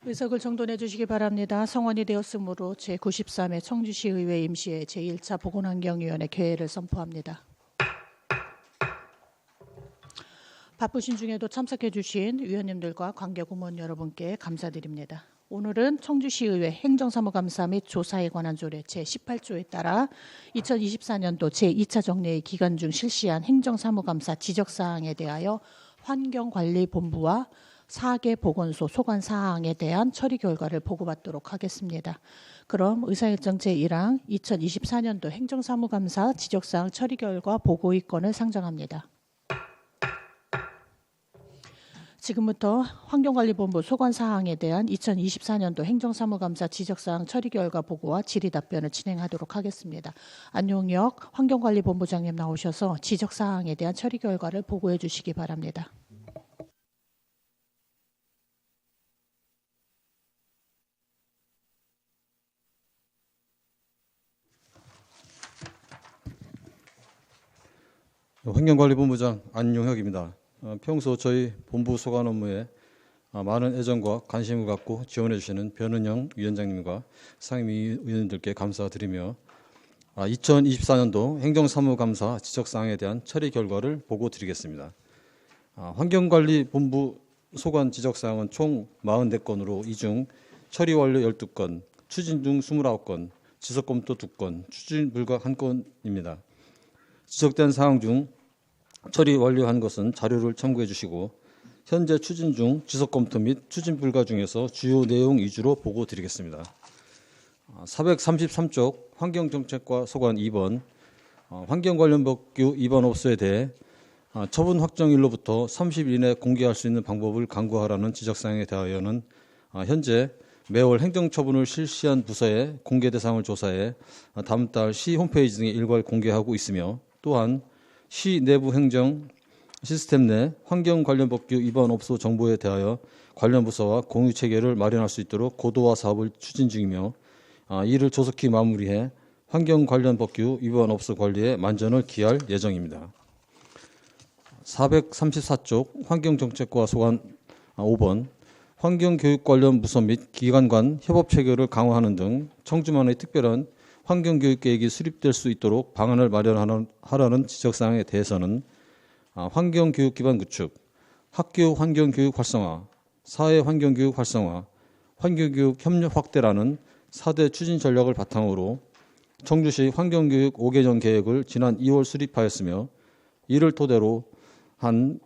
의석을 정돈해 주시기 바랍니다. 성원이 되었으므로 제93회 청주시의회 임시회 제1차 보건환경위원회 개회를 선포합니다. 바쁘신 중에도 참석해 주신 위원님들과 관계공무원 여러분께 감사드립니다. 오늘은 청주시의회 행정사무감사 및 조사에 관한 조례 제18조에 따라 2024년도 제2차 정례의 기간 중 실시한 행정사무감사 지적사항에 대하여 환경관리본부와 4개 보건소 소관사항에 대한 처리 결과를 보고받도록 하겠습니다. 그럼 의사일정 제1항 2024년도 행정사무감사 지적사항 처리 결과 보고의건을 상정합니다. 지금부터 환경관리본부 소관사항에 대한 2024년도 행정사무감사 지적사항 처리 결과 보고와 질의답변을 진행하도록 하겠습니다. 안용혁 환경관리본부장님 나오셔서 지적사항에 대한 처리 결과를 보고해 주시기 바랍니다. 환경관리본부장 안용혁입니다. 평소 저희 본부 소관 업무에 많은 애정과 관심을 갖고 지원해 주시는 변은영 위원장님과 상임위원님들께 감사드리며 2024년도 행정사무감사 지적사항에 대한 처리 결과를 보고 드리겠습니다. 환경관리본부 소관 지적사항은 총 44건으로 이 중 처리 완료 12건, 추진 중 29건, 지속검토 2건, 추진 불가 1건입니다. 지적된 사항 중 처리 완료한 것은 자료를 참고해 주시고 현재 추진 중 지속검토 및 추진 불가 중에서 주요 내용 위주로 보고 드리겠습니다. 433쪽 환경정책과 소관 2번 환경 관련 법규 위반 업소에 대해 처분 확정일로부터 30일 이내 공개할 수 있는 방법을 강구하라는 지적사항에 대하여는 현재 매월 행정처분을 실시한 부서의 공개 대상을 조사해 다음 달 시 홈페이지 등에 일괄 공개하고 있으며 또한 시 내부 행정 시스템 내 환경 관련 법규 위반 업소 정보에 대하여 관련 부서와 공유 체계를 마련할 수 있도록 고도화 사업을 추진 중이며 이를 조속히 마무리해 환경 관련 법규 위반 업소 관리에 만전을 기할 예정입니다. 434쪽 환경정책과 소관 5번 환경교육 관련 부서 및 기관 간 협업 체계를 강화하는 등 청주만의 특별한 환경교육 계획이 수립될 수 있도록 방안을 마련하라는 지적사항에 대해서는 환경교육 기반 구축, 학교 환경교육 활성화, 사회 환경교육 활성화, 환경교육 협력 확대라는 4대 추진 전략을 바탕으로 청주시 환경교육 5개년 계획을 지난 2월 수립하였으며 이를 토대로 한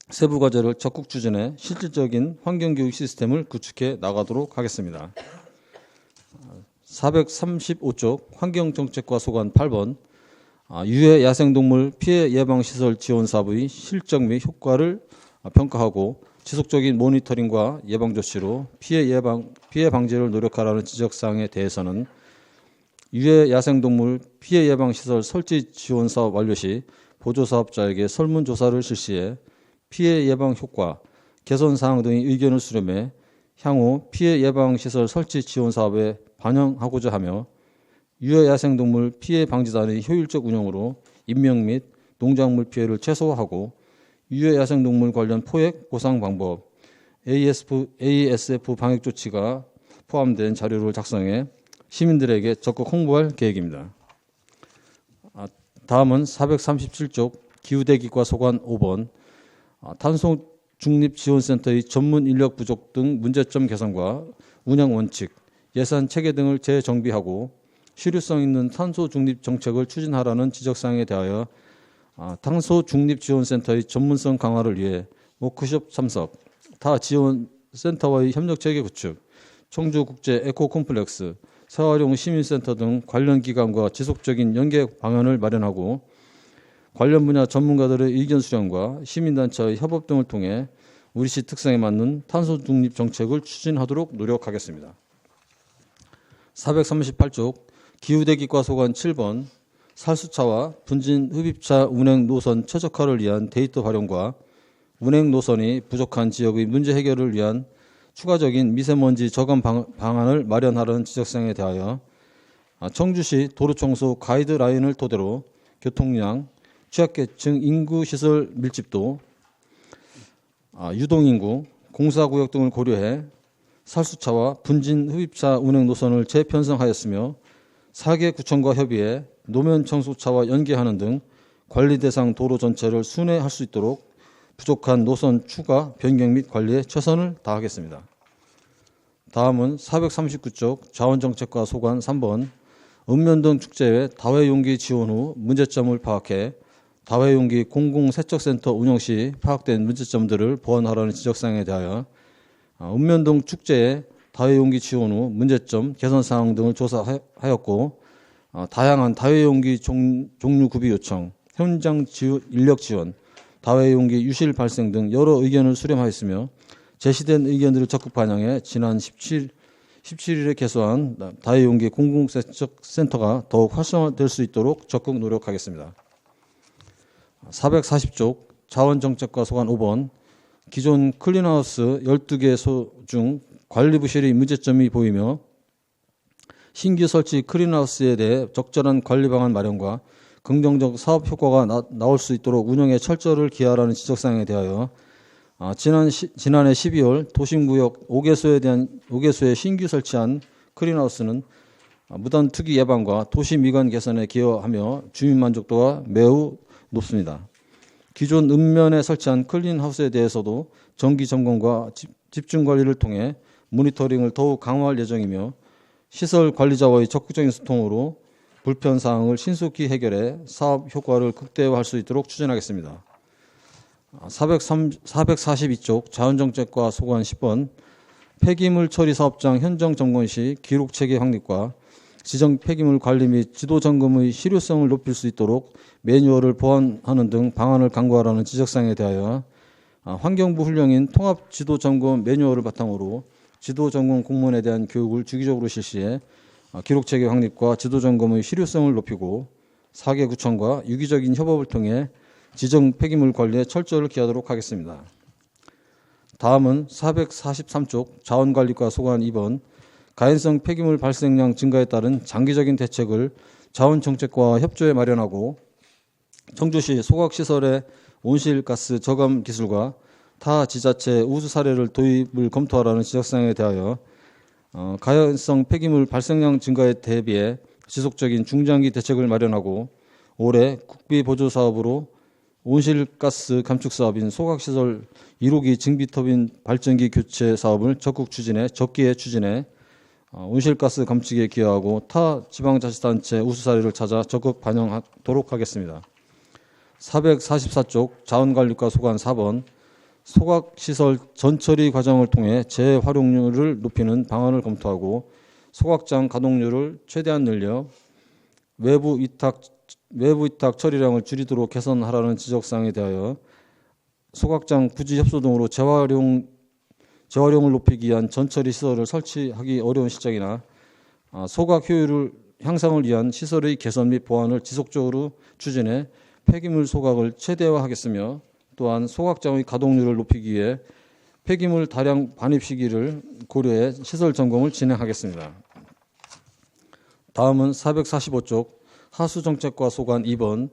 세부 과제를 적극 추진해 실질적인 환경교육 시스템을 구축해 나가도록 하겠습니다. 435쪽 환경정책과 소관 8번 유해 야생동물 피해 예방시설 지원 사업의 실적 및 효과를 평가하고 지속적인 모니터링과 예방 조치로 피해 방지를 노력하라는 지적사항에 대해서는 유해 야생동물 피해 예방시설 설치 지원 사업 완료 시 보조사업자에게 설문조사를 실시해 피해 예방 효과, 개선 사항 등의 의견을 수렴해 향후 피해 예방시설 설치 지원 사업에 반영하고자 하며 유해 야생동물 피해 방지단의 효율적 운영으로 인명 및 농작물 피해를 최소화하고 유해 야생동물 관련 포획 보상 방법, ASF 방역 조치가 포함된 자료를 작성해 시민들에게 적극 홍보할 계획입니다. 다음은 437쪽 기후대기과 소관 5번 탄소 중립 지원센터의 전문 인력 부족 등 문제점 개선과 운영 원칙, 예산 체계 등을 재정비하고 실효성 있는 탄소 중립 정책을 추진하라는 지적사항에 대하여 탄소 중립 지원센터의 전문성 강화를 위해 워크숍 참석, 타 지원센터와의 협력 체계 구축, 청주국제 에코콤플렉스, 사활용 시민센터 등 관련 기관과 지속적인 연계 방안을 마련하고 관련 분야 전문가들의 의견 수렴과 시민단체의 협업 등을 통해 우리시 특성에 맞는 탄소 중립 정책을 추진하도록 노력하겠습니다. 438쪽 기후대기과 소관 7번 살수차와 분진 흡입차 운행 노선 최적화를 위한 데이터 활용과 운행 노선이 부족한 지역의 문제 해결을 위한 추가적인 미세먼지 저감 방안을 마련하라는 지적사항에 대하여 청주시 도로청소 가이드라인을 토대로 교통량, 취약계층 인구시설 밀집도, 유동인구, 공사구역 등을 고려해 살수차와 분진 흡입차 운행 노선을 재편성하였으며 4개 구청과 협의해 노면 청소차와 연계하는 등 관리 대상 도로 전체를 순회할 수 있도록 부족한 노선 추가, 변경 및 관리에 최선을 다하겠습니다. 다음은 439쪽 자원정책과 소관 3번 읍면동 축제회 다회용기 지원 후 문제점을 파악해 다회용기 공공세척센터 운영 시 파악된 문제점들을 보완하라는 지적사항에 대하여 읍면동 축제회 다회용기 지원 후 문제점, 개선사항 등을 조사하였고 다양한 다회용기 종류 구비 요청, 현장 인력 지원, 다회용기 유실 발생 등 여러 의견을 수렴하였으며 제시된 의견들을 적극 반영해 지난 17일에 개소한 다회용기 공공세척센터가 더욱 활성화될 수 있도록 적극 노력하겠습니다. 440쪽 자원정책과 소관 5번 기존 클린하우스 12개소 중 관리부실이 문제점이 보이며 신규 설치 클린하우스에 대해 적절한 관리 방안 마련과 긍정적 사업 효과가 나올 수 있도록 운영에 철저를 기하라는 지적사항에 대하여 지난해 12월 도심구역 5개소에 신규 설치한 클린하우스는 무단 투기 예방과 도시 미관 개선에 기여하며 주민 만족도가 매우 높습니다. 기존 읍면에 설치한 클린하우스에 대해서도 정기 점검과 집중 관리를 통해 모니터링을 더욱 강화할 예정이며 시설 관리자와의 적극적인 소통으로 불편 사항을 신속히 해결해 사업 효과를 극대화할 수 있도록 추진하겠습니다. 442쪽 자원정책과 소관 10번 폐기물 처리 사업장 현장 점검 시 기록 체계 확립과 지정 폐기물 관리 및 지도 점검의 실효성을 높일 수 있도록 매뉴얼을 보완하는 등 방안을 강구하라는 지적사항에 대하여 환경부 훈령인 통합 지도 점검 매뉴얼을 바탕으로 지도 점검 공무원에 대한 교육을 주기적으로 실시해 기록 체계 확립과 지도 점검의 실효성을 높이고 4개 구청과 유기적인 협업을 통해 지정 폐기물 관리에 철저를 기하도록 하겠습니다. 다음은 443쪽 자원관리과 소관 2번 가연성 폐기물 발생량 증가에 따른 장기적인 대책을 자원정책과와 협조해 마련하고 청주시 소각시설의 온실가스 저감 기술과 타 지자체 우수 사례를 도입을 검토하라는 지적사항에 대하여 가연성 폐기물 발생량 증가에 대비해 지속적인 중장기 대책을 마련하고 올해 국비 보조 사업으로 온실가스 감축 사업인 소각시설 1호기 증비터빈 발전기 교체 사업을 적극 추진해 온실가스 감축에 기여하고 타 지방자치단체 우수 사례를 찾아 적극 반영하도록 하겠습니다. 444쪽 자원관리과 소관 4번 소각시설 전처리 과정을 통해 재활용률을 높이는 방안을 검토하고 소각장 가동률을 최대한 늘려 외부 위탁 처리량을 줄이도록 개선하라는 지적사항에 대하여 소각장 부지 협소 등으로 재활용을 높이기 위한 전처리 시설을 설치하기 어려운 시장이나 소각 효율을 향상을 위한 시설의 개선 및 보완을 지속적으로 추진해 폐기물 소각을 최대화하겠으며 또한 소각장의 가동률을 높이기 위해 폐기물 다량 반입 시기를 고려해 시설 점검을 진행하겠습니다. 다음은 445쪽 하수정책과 소관 2번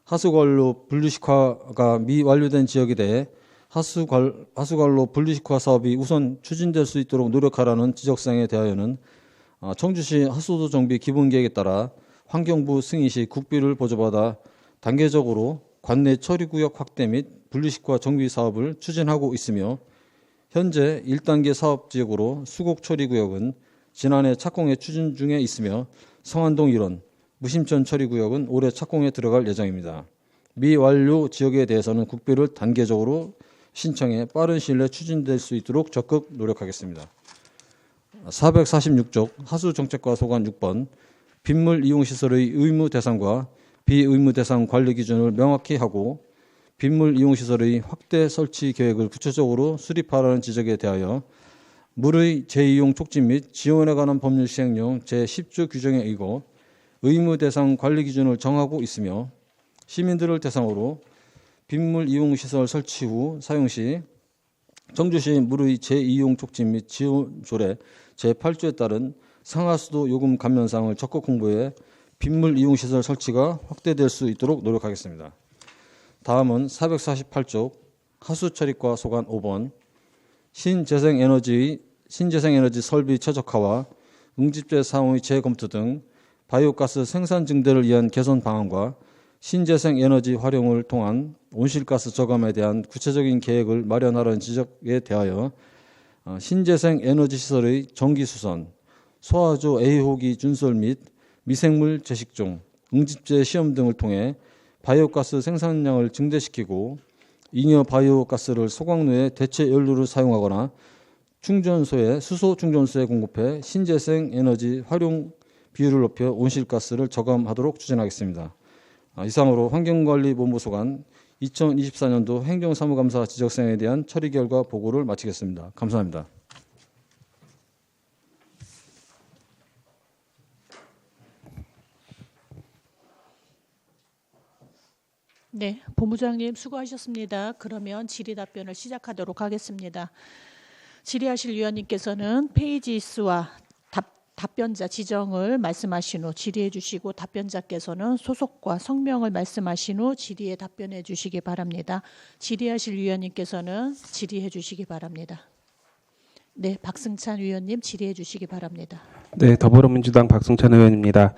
하수관로 분리식화가 미완료된 지역에 대해 하수관로 분리식화 사업이 우선 추진될 수 있도록 노력하라는 지적사항에 대하여는 청주시 하수도 정비 기본계획에 따라 환경부 승인 시 국비를 보조받아 단계적으로 관내 처리구역 확대 및 분리식화 정비 사업을 추진하고 있으며 현재 1단계 사업지역으로 수곡처리구역은 지난해 착공에 추진 중에 있으며 성안동 1원, 무심천 처리구역은 올해 착공에 들어갈 예정입니다. 미완료 지역에 대해서는 국비를 단계적으로 신청해 빠른 시일 내에 추진될 수 있도록 적극 노력하겠습니다. 446쪽 하수정책과 소관 6번 빗물 이용시설의 의무 대상과 비의무 대상 관리 기준을 명확히 하고 빗물 이용시설의 확대 설치 계획을 구체적으로 수립하라는 지적에 대하여 물의 재이용 촉진 및 지원에 관한 법률 시행령 제10조 규정에 의거 의무 대상 관리 기준을 정하고 있으며 시민들을 대상으로 빗물 이용시설 설치 후 사용 시 청주시 물의 재이용 촉진 및 지원 조례 제8조에 따른 상하수도 요금 감면사항을 적극 홍보해 빗물 이용시설 설치가 확대될 수 있도록 노력하겠습니다. 다음은 448쪽 하수처리과 소관 5번 신재생에너지의 신재생에너지 설비 최적화와 응집제 사용의 재검토 등 바이오가스 생산 증대를 위한 개선 방안과 신재생에너지 활용을 통한 온실가스 저감에 대한 구체적인 계획을 마련하라는 지적에 대하여 신재생에너지 시설의 전기수선, 소화조 A호기 준설 및 미생물 제식종, 응집제 시험 등을 통해 바이오가스 생산량을 증대시키고 잉여 바이오가스를 소각로에 대체 연료로 사용하거나 충전소에 수소 충전소에 공급해 신재생 에너지 활용 비율을 높여 온실가스를 저감하도록 추진하겠습니다. 이상으로 환경관리본부 소관 2024년도 행정사무감사 지적사항에 대한 처리 결과 보고를 마치겠습니다. 감사합니다. 네, 본부장님 수고하셨습니다. 그러면 질의 답변을 시작하도록 하겠습니다. 질의하실 위원님께서는 페이지 수와 답변자 지정을 말씀하신 후 질의해 주시고 답변자께서는 소속과 성명을 말씀하신 후 질의에 답변해 주시기 바랍니다. 질의하실 위원님께서는 질의해 주시기 바랍니다. 네, 박승찬 위원님 질의해 주시기 바랍니다. 네, 더불어민주당 박승찬 의원입니다.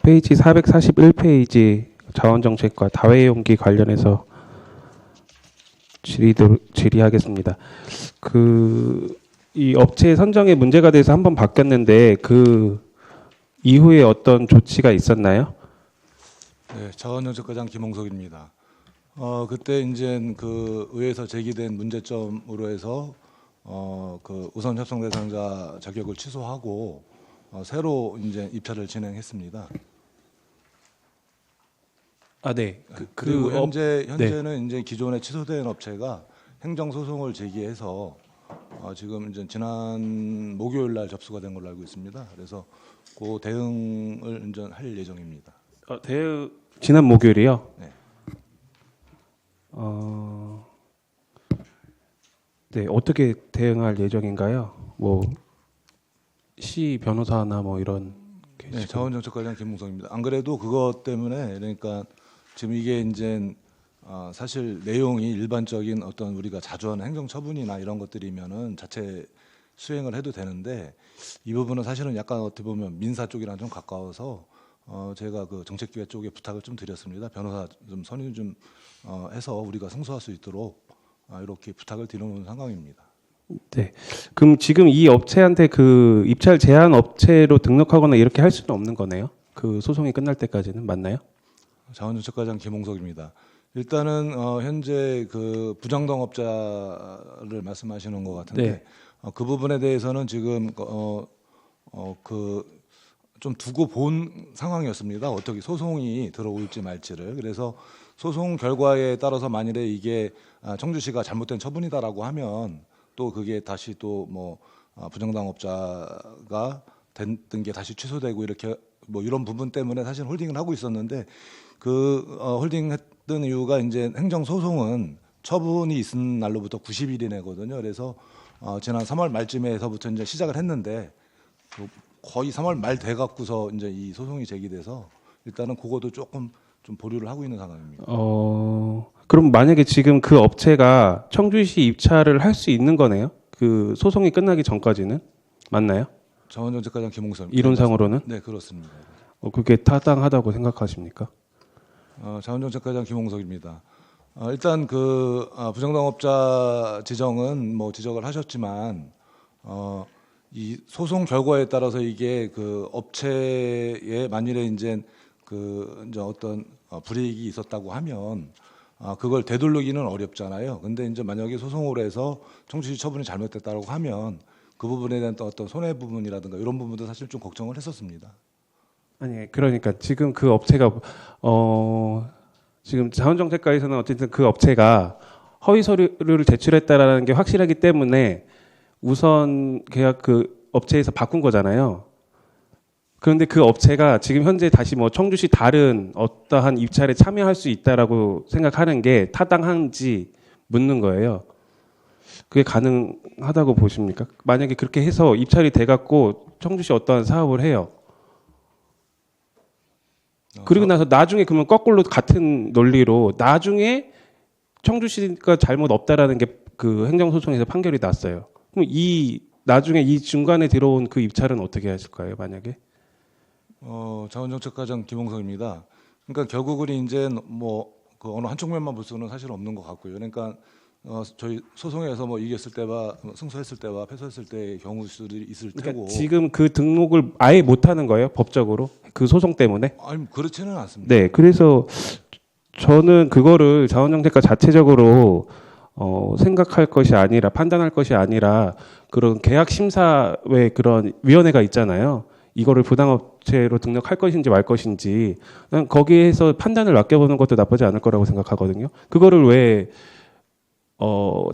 페이지 441페이지 자원정책과 다회용기 관련해서 질의하겠습니다. 이 업체 선정의 문제가 돼서 한번 바뀌었는데 그 이후에 어떤 조치가 있었나요? 네, 자원정책과장 김홍석입니다. 그때 이제 그 의회에서 제기된 문제점으로 해서 그 우선 협상 대상자 자격을 취소하고 새로 이제 입찰을 진행했습니다. 아, 네. 그리고 현재는 이제 기존에 취소된 업체가 행정 소송을 제기해서 지금 이제 지난 목요일 날 접수가 된 걸로 알고 있습니다. 그래서 그 대응을 이제 할 예정입니다. 지난 목요일이요? 네. 네, 어떻게 대응할 예정인가요? 뭐 시 변호사나 뭐 이런 네, 자원정책과장 김문성입니다. 안 그래도 그것 때문에 그러니까 지금 이게 이제 사실 내용이 일반적인 어떤 우리가 자주 하는 행정처분이나 이런 것들이면은 자체 수행을 해도 되는데 이 부분은 사실은 약간 어떻게 보면 민사 쪽이랑 좀 가까워서 제가 그 정책기획 쪽에 부탁을 좀 드렸습니다. 변호사 좀 선임 좀 해서 우리가 승소할 수 있도록 이렇게 부탁을 드리는 상황입니다. 네. 그럼 지금 이 업체한테 그 입찰 제한 업체로 등록하거나 이렇게 할 수는 없는 거네요? 그 소송이 끝날 때까지는 맞나요? 자원정책과장 김홍석입니다. 일단은 현재 그 부정동업자를 말씀하시는 것 같은데 네. 그 부분에 대해서는 지금 그 좀 두고 본 상황이었습니다. 어떻게 소송이 들어올지 말지를. 그래서 소송 결과에 따라서 만일에 이게 청주시가 잘못된 처분이다라고 하면 또 그게 다시 또 뭐 부정당업자가 됐던 게 다시 취소되고 이렇게 뭐 이런 부분 때문에 사실 홀딩을 하고 있었는데 그 홀딩했던 이유가 이제 행정 소송은 처분이 있은 날로부터 90일이 내거든요. 그래서 지난 3월 말쯤에서부터 이제 시작을 했는데 거의 3월 말 돼 갖고서 이제 이 소송이 제기돼서 일단은 그것도 조금 좀 보류를 하고 있는 상황입니다. 그럼 만약에 지금 그 업체가 청주시 입찰을 할 수 있는 거네요? 그 소송이 끝나기 전까지는 맞나요? 자원정책과장 김홍섭입니다. 이론상으로는? 네, 그렇습니다. 그게 타당하다고 생각하십니까? 자원정책과장 김홍석입니다. 일단 그 부정당업자 지정은 뭐 지적을 하셨지만 이 소송 결과에 따라서 이게 그 업체에 만일에 이제 어떤 불이익이 있었다고 하면 그걸 되돌리기는 어렵잖아요. 근데 이제 만약에 소송을 해서 청주시 처분이 잘못됐다고 하면 그 부분에 대한 또 어떤 손해 부분이라든가 이런 부분도 사실 좀 걱정을 했었습니다. 아니, 그러니까 지금 그 업체가 지금 자원정책과에서는 어쨌든 그 업체가 허위 서류를 제출했다라는 게 확실하기 때문에 우선 계약 그 업체에서 바꾼 거잖아요. 그런데 그 업체가 지금 현재 다시 뭐 청주시 다른 어떠한 입찰에 참여할 수 있다라고 생각하는 게 타당한지 묻는 거예요. 그게 가능하다고 보십니까? 만약에 그렇게 해서 입찰이 돼갖고 청주시 어떠한 사업을 해요. 그리고 나서 나중에 그러면 거꾸로 같은 논리로 나중에 청주시가 잘못 없다라는 게 그 행정소송에서 판결이 났어요. 그럼 이 나중에 이 중간에 들어온 그 입찰은 어떻게 하실까요? 만약에? 자원정책과장 김홍석입니다. 그러니까 결국은 이제 그 어느 한쪽 면만 볼 수는 사실 없는 것 같고요. 그러니까 저희 소송에서 뭐 이겼을 때와 승소했을 때와 패소했을 때의 경우 수들이 있을 테고. 그러니까 지금 그 등록을 아예 못 하는 거예요? 법적으로? 그 소송 때문에? 아니 그렇지는 않습니다. 네, 그래서 저는 그거를 자원정책과 자체적으로 생각할 것이 아니라 판단할 것이 아니라 그런 계약 심사의 그런 위원회가 있잖아요. 이거를 부당업체로 등록할 것인지 말 것인지 난 거기에서 판단을 맡겨보는 것도 나쁘지 않을 거라고 생각하거든요. 그거를 왜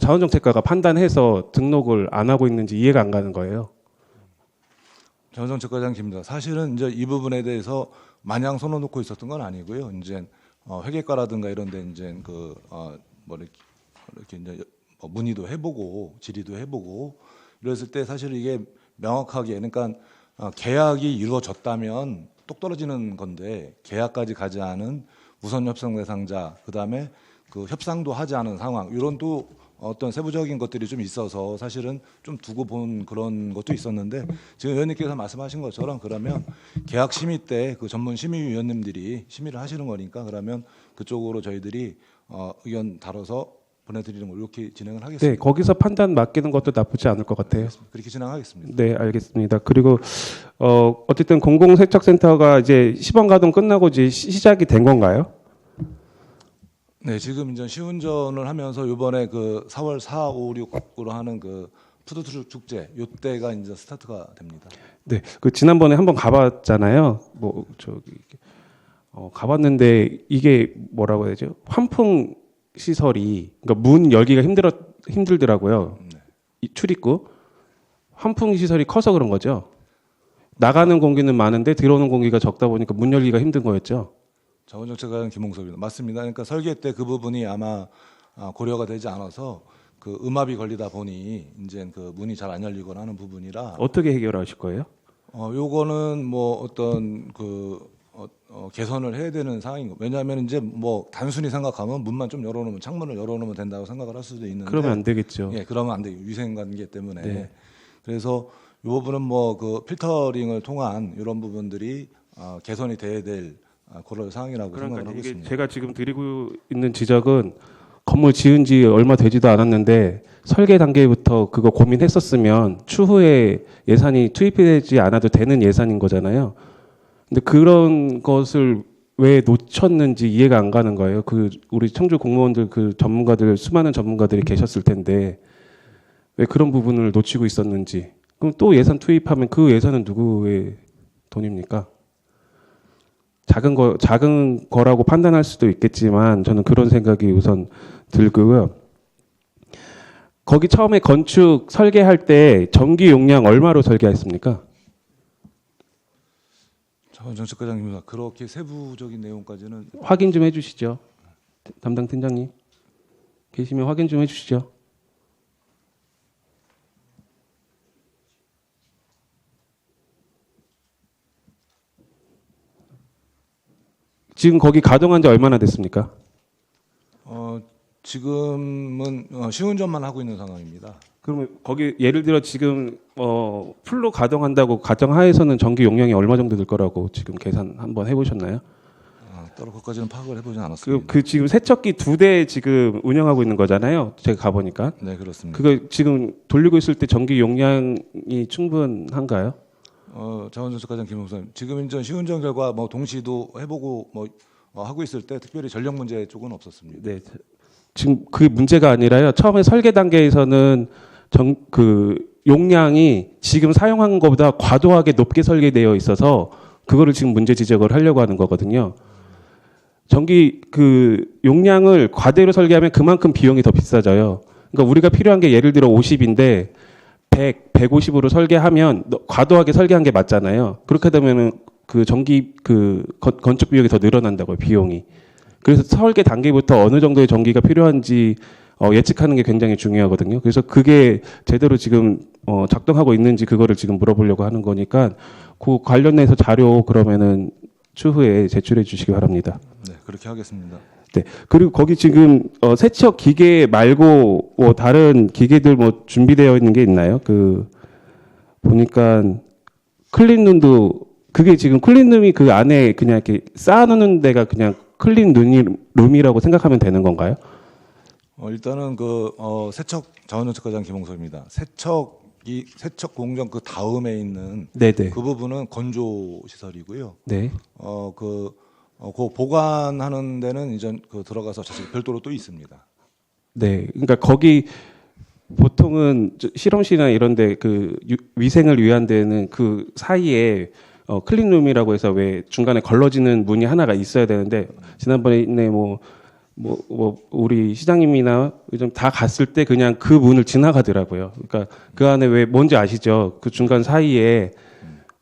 자원정책과가 판단해서 등록을 안 하고 있는지 이해가 안 가는 거예요. 자원정책과장 김입니다. 사실은 이제 이 부분에 대해서 마냥 손을 놓고 있었던 건 아니고요. 이제 회계과라든가 이런데 이제 이렇게 이제 문의도 해보고 질의도 해보고 이랬을 때 사실 이게 명확하게 그러니까 계약이 이루어졌다면 똑 떨어지는 건데 계약까지 가지 않은 우선 협상 대상자 그다음에 그 협상도 하지 않은 상황 이런 또 어떤 세부적인 것들이 좀 있어서 사실은 좀 두고 본 그런 것도 있었는데 지금 의원님께서 말씀하신 것처럼 그러면 계약 심의 때 그 전문 심의위원님들이 심의를 하시는 거니까 그러면 그쪽으로 저희들이 의견 다뤄서 보내드리는 걸로 이렇게 진행을 하겠습니다. 네, 거기서 판단 맡기는 것도 나쁘지 않을 것 같아요. 그렇게 진행하겠습니다. 네, 알겠습니다. 그리고 어쨌든 공공세척센터가 이제 시범 가동 끝나고 이제 시작이 된 건가요? 네, 지금 이제 시운전을 하면서 이번에 그 4월 4, 5, 6으로 하는 그 푸드트럭 축제 요때가 이제 스타트가 됩니다. 네, 그 지난번에 한번 가봤잖아요. 가봤는데 이게 뭐라고 해야 되죠? 환풍 시설이 그러니까 문 열기가 힘들더라고요. 네. 이 출입구 환풍 시설이 커서 그런 거죠. 나가는 공기는 많은데 들어오는 공기가 적다 보니까 문 열기가 힘든 거였죠. 자원정책과장 김홍석입니다. 맞습니다. 그러니까 설계 때 그 부분이 아마 고려가 되지 않아서 그 음압이 걸리다 보니 이제 그 문이 잘 안 열리거나 하는 부분이라 어떻게 해결하실 거예요? 요거는 뭐 어떤 개선을 해야 되는 상황인 거. 왜냐하면 이제 뭐 단순히 생각하면 문만 좀 열어놓으면 창문을 열어놓으면 된다고 생각을 할 수도 있는데. 그러면 안 되겠죠. 예, 그러면 안 돼요. 위생관계 때문에. 네. 그래서 이 부분은 뭐 그 필터링을 통한 이런 부분들이 개선이 돼야 될 그런 사항이라고 생각을 하고 이게 있습니다. 제가 지금 드리고 있는 지적은 건물 지은 지 얼마 되지도 않았는데 설계 단계부터 그거 고민했었으면 추후에 예산이 투입되지 않아도 되는 예산인 거잖아요. 근데 그런 것을 왜 놓쳤는지 이해가 안 가는 거예요. 그 우리 청주 공무원들 그 전문가들 수많은 전문가들이 계셨을 텐데 왜 그런 부분을 놓치고 있었는지. 그럼 또 예산 투입하면 그 예산은 누구의 돈입니까? 작은 거라고 판단할 수도 있겠지만 저는 그런 생각이 우선 들고요. 거기 처음에 건축 설계할 때 전기 용량 얼마로 설계했습니까? 자원정책과장입니다. 그렇게 세부적인 내용까지는 확인 좀 해주시죠. 담당 팀장님 계시면 확인 좀 해주시죠. 지금 거기 가동한 지 얼마나 됐습니까? 지금은 시운전만 하고 있는 상황입니다. 그러면 거기 예를 들어 지금 풀로 가동한다고 가정하에서는 전기 용량이 얼마 정도 될 거라고 지금 계산 한번 해보셨나요? 따로 그것까지는 파악을 해보진 않았습니다. 그 지금 세척기 2대 지금 운영하고 있는 거잖아요. 제가 가보니까. 네, 그렇습니다. 그거 지금 돌리고 있을 때 전기 용량이 충분한가요? 자원정책과장 김홍선 지금 이제 시운전 결과 뭐 동시도 해보고 하고 있을 때 특별히 전력 문제 쪽은 없었습니다. 네. 지금 그 문제가 아니라요. 처음에 설계 단계에서는 그 용량이 지금 사용한 것보다 과도하게 높게 설계되어 있어서 그거를 지금 문제 지적을 하려고 하는 거거든요. 전기 그 용량을 과대로 설계하면 그만큼 비용이 더 비싸져요. 그러니까 우리가 필요한 게 예를 들어 50인데 100, 150으로 설계하면 과도하게 설계한 게 맞잖아요. 그렇게 되면은 그 전기 그 건축 비용이 더 늘어난다고요, 비용이. 그래서 설계 단계부터 어느 정도의 전기가 필요한지 예측하는 게 굉장히 중요하거든요. 그래서 그게 제대로 지금 작동하고 있는지 그거를 지금 물어보려고 하는 거니까 그 관련해서 자료 그러면은 추후에 제출해 주시기 바랍니다. 네, 그렇게 하겠습니다. 네. 그리고 거기 지금 세척 기계 말고 다른 기계들 준비되어 있는 게 있나요? 그 보니까 클린룸도 그게 지금 클린룸이 그 안에 그냥 이렇게 쌓아놓는 데가 그냥 클린룸이라고 생각하면 되는 건가요? 일단은 세척 자원정책과장 김홍석입니다. 세척 공정 그 다음에 있는 네네. 그 부분은 건조 시설이고요. 네. 그 보관하는 데는 이제 들어가서 별도로 또 있습니다. 네. 그러니까 거기 보통은 실험실이나 이런데 그 위생을 위한 데는 그 사이에 클린룸이라고 해서 왜 중간에 걸러지는 문이 하나가 있어야 되는데 지난번에 우리 시장님이나 좀 다 갔을 때 그냥 그 문을 지나가더라고요. 그러니까 그 안에 왜 뭔지 아시죠? 그 중간 사이에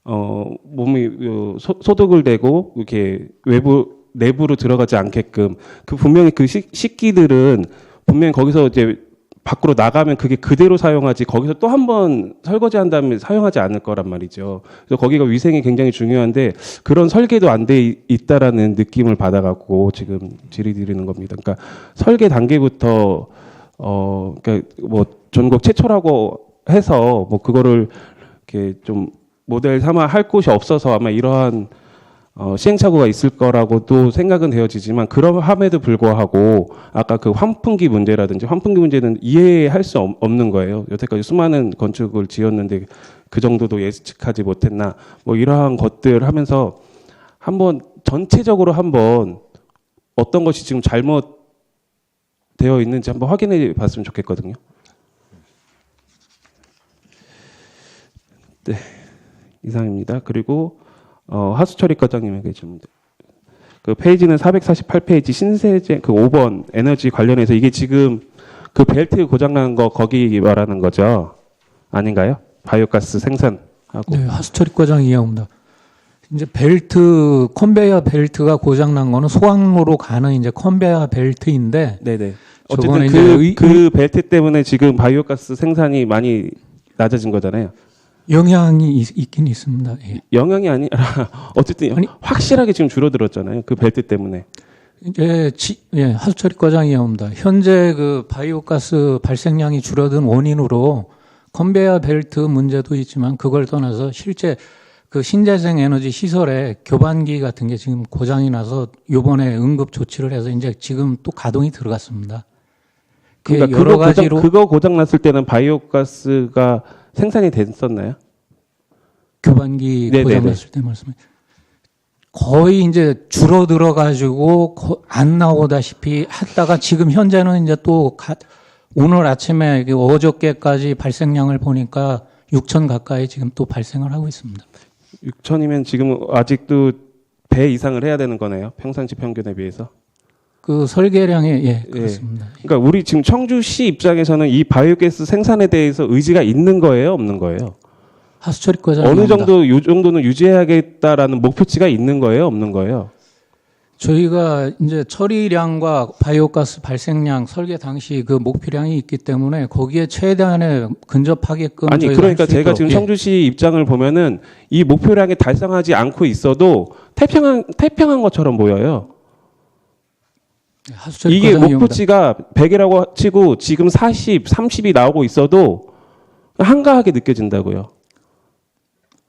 몸이 소독을 대고 이렇게 내부로 들어가지 않게끔 그 분명히 그 식기들은 분명히 거기서 이제 밖으로 나가면 그게 그대로 사용하지 거기서 또 한 번 설거지한 다음에 사용하지 않을 거란 말이죠. 그래서 거기가 위생이 굉장히 중요한데 그런 설계도 안 돼 있다라는 느낌을 받아갖고 지금 질의드리는 겁니다. 그러니까 설계 단계부터 그러니까 뭐 전국 최초라고 해서 뭐 그거를 이렇게 좀 모델 삼아 할 곳이 없어서 아마 이러한 시행착오가 있을 거라고도 생각은 되어지지만 그럼에도 불구하고 아까 그 환풍기 문제라든지 환풍기 문제는 이해할 수 없는 거예요. 여태까지 수많은 건축을 지었는데 그 정도도 예측하지 못했나 뭐 이러한 것들 하면서 한번 전체적으로 한번 어떤 것이 지금 잘못되어 있는지 한번 확인해 봤으면 좋겠거든요. 네, 이상입니다. 그리고 하수처리 과장님에게 질문. 그 페이지는 448페이지 신세제 그 5번 에너지 관련해서 이게 지금 그 벨트 고장난 거 거기 말하는 거죠? 아닌가요? 바이오가스 생산하고. 네, 하수처리 과장 이해합니다. 이제 컨베이어 벨트가 고장난 거는 소항로로 가는 이제 컨베이어 벨트인데. 네네. 저거는 어쨌든 그 벨트 때문에 지금 바이오가스 생산이 많이 낮아진 거잖아요. 영향이 있긴 있습니다. 예. 영향이 아니라 어쨌든 확실하게 지금 줄어들었잖아요. 그 벨트 때문에. 이제 하수처리 과장 이해합니다. 현재 그 바이오가스 발생량이 줄어든 원인으로 컨베이어 벨트 문제도 있지만 그걸 떠나서 실제 그 신재생 에너지 시설에 교반기 같은 게 지금 고장이 나서 요번에 응급 조치를 해서 이제 지금 또 가동이 들어갔습니다. 그러니까 여러 가지로 그거 고장 났을 때는 바이오가스가 생산이 됐었나요? 교반기 네네네. 고장났을 때 말씀해. 거의 이제 줄어들어 가지고 안 나오다시피 했다가 지금 현재는 이제 또 오늘 아침에 어저께까지 발생량을 보니까 6천 가까이 지금 또 발생을 하고 있습니다. 6천이면 지금 아직도 배 이상을 해야 되는 거네요. 평상시 평균에 비해서. 그 설계량이 그렇습니다. 그러니까 우리 지금 청주시 입장에서는 이 바이오가스 생산에 대해서 의지가 있는 거예요, 없는 거예요? 하수처리 과장 어느 정도 이 정도는 유지해야겠다라는 목표치가 있는 거예요, 없는 거예요? 저희가 이제 처리량과 바이오가스 발생량 설계 당시 그 목표량이 있기 때문에 거기에 최대한에 근접하게끔 아니 저희가 그러니까 할수 제가 있도록, 지금 청주시 입장을 보면은 이 목표량에 달성하지 않고 있어도 태평한 것처럼 보여요. 하수처리 이게 과장이 목표치가 100이라고 치고 지금 40, 30이 나오고 있어도 한가하게 느껴진다고요.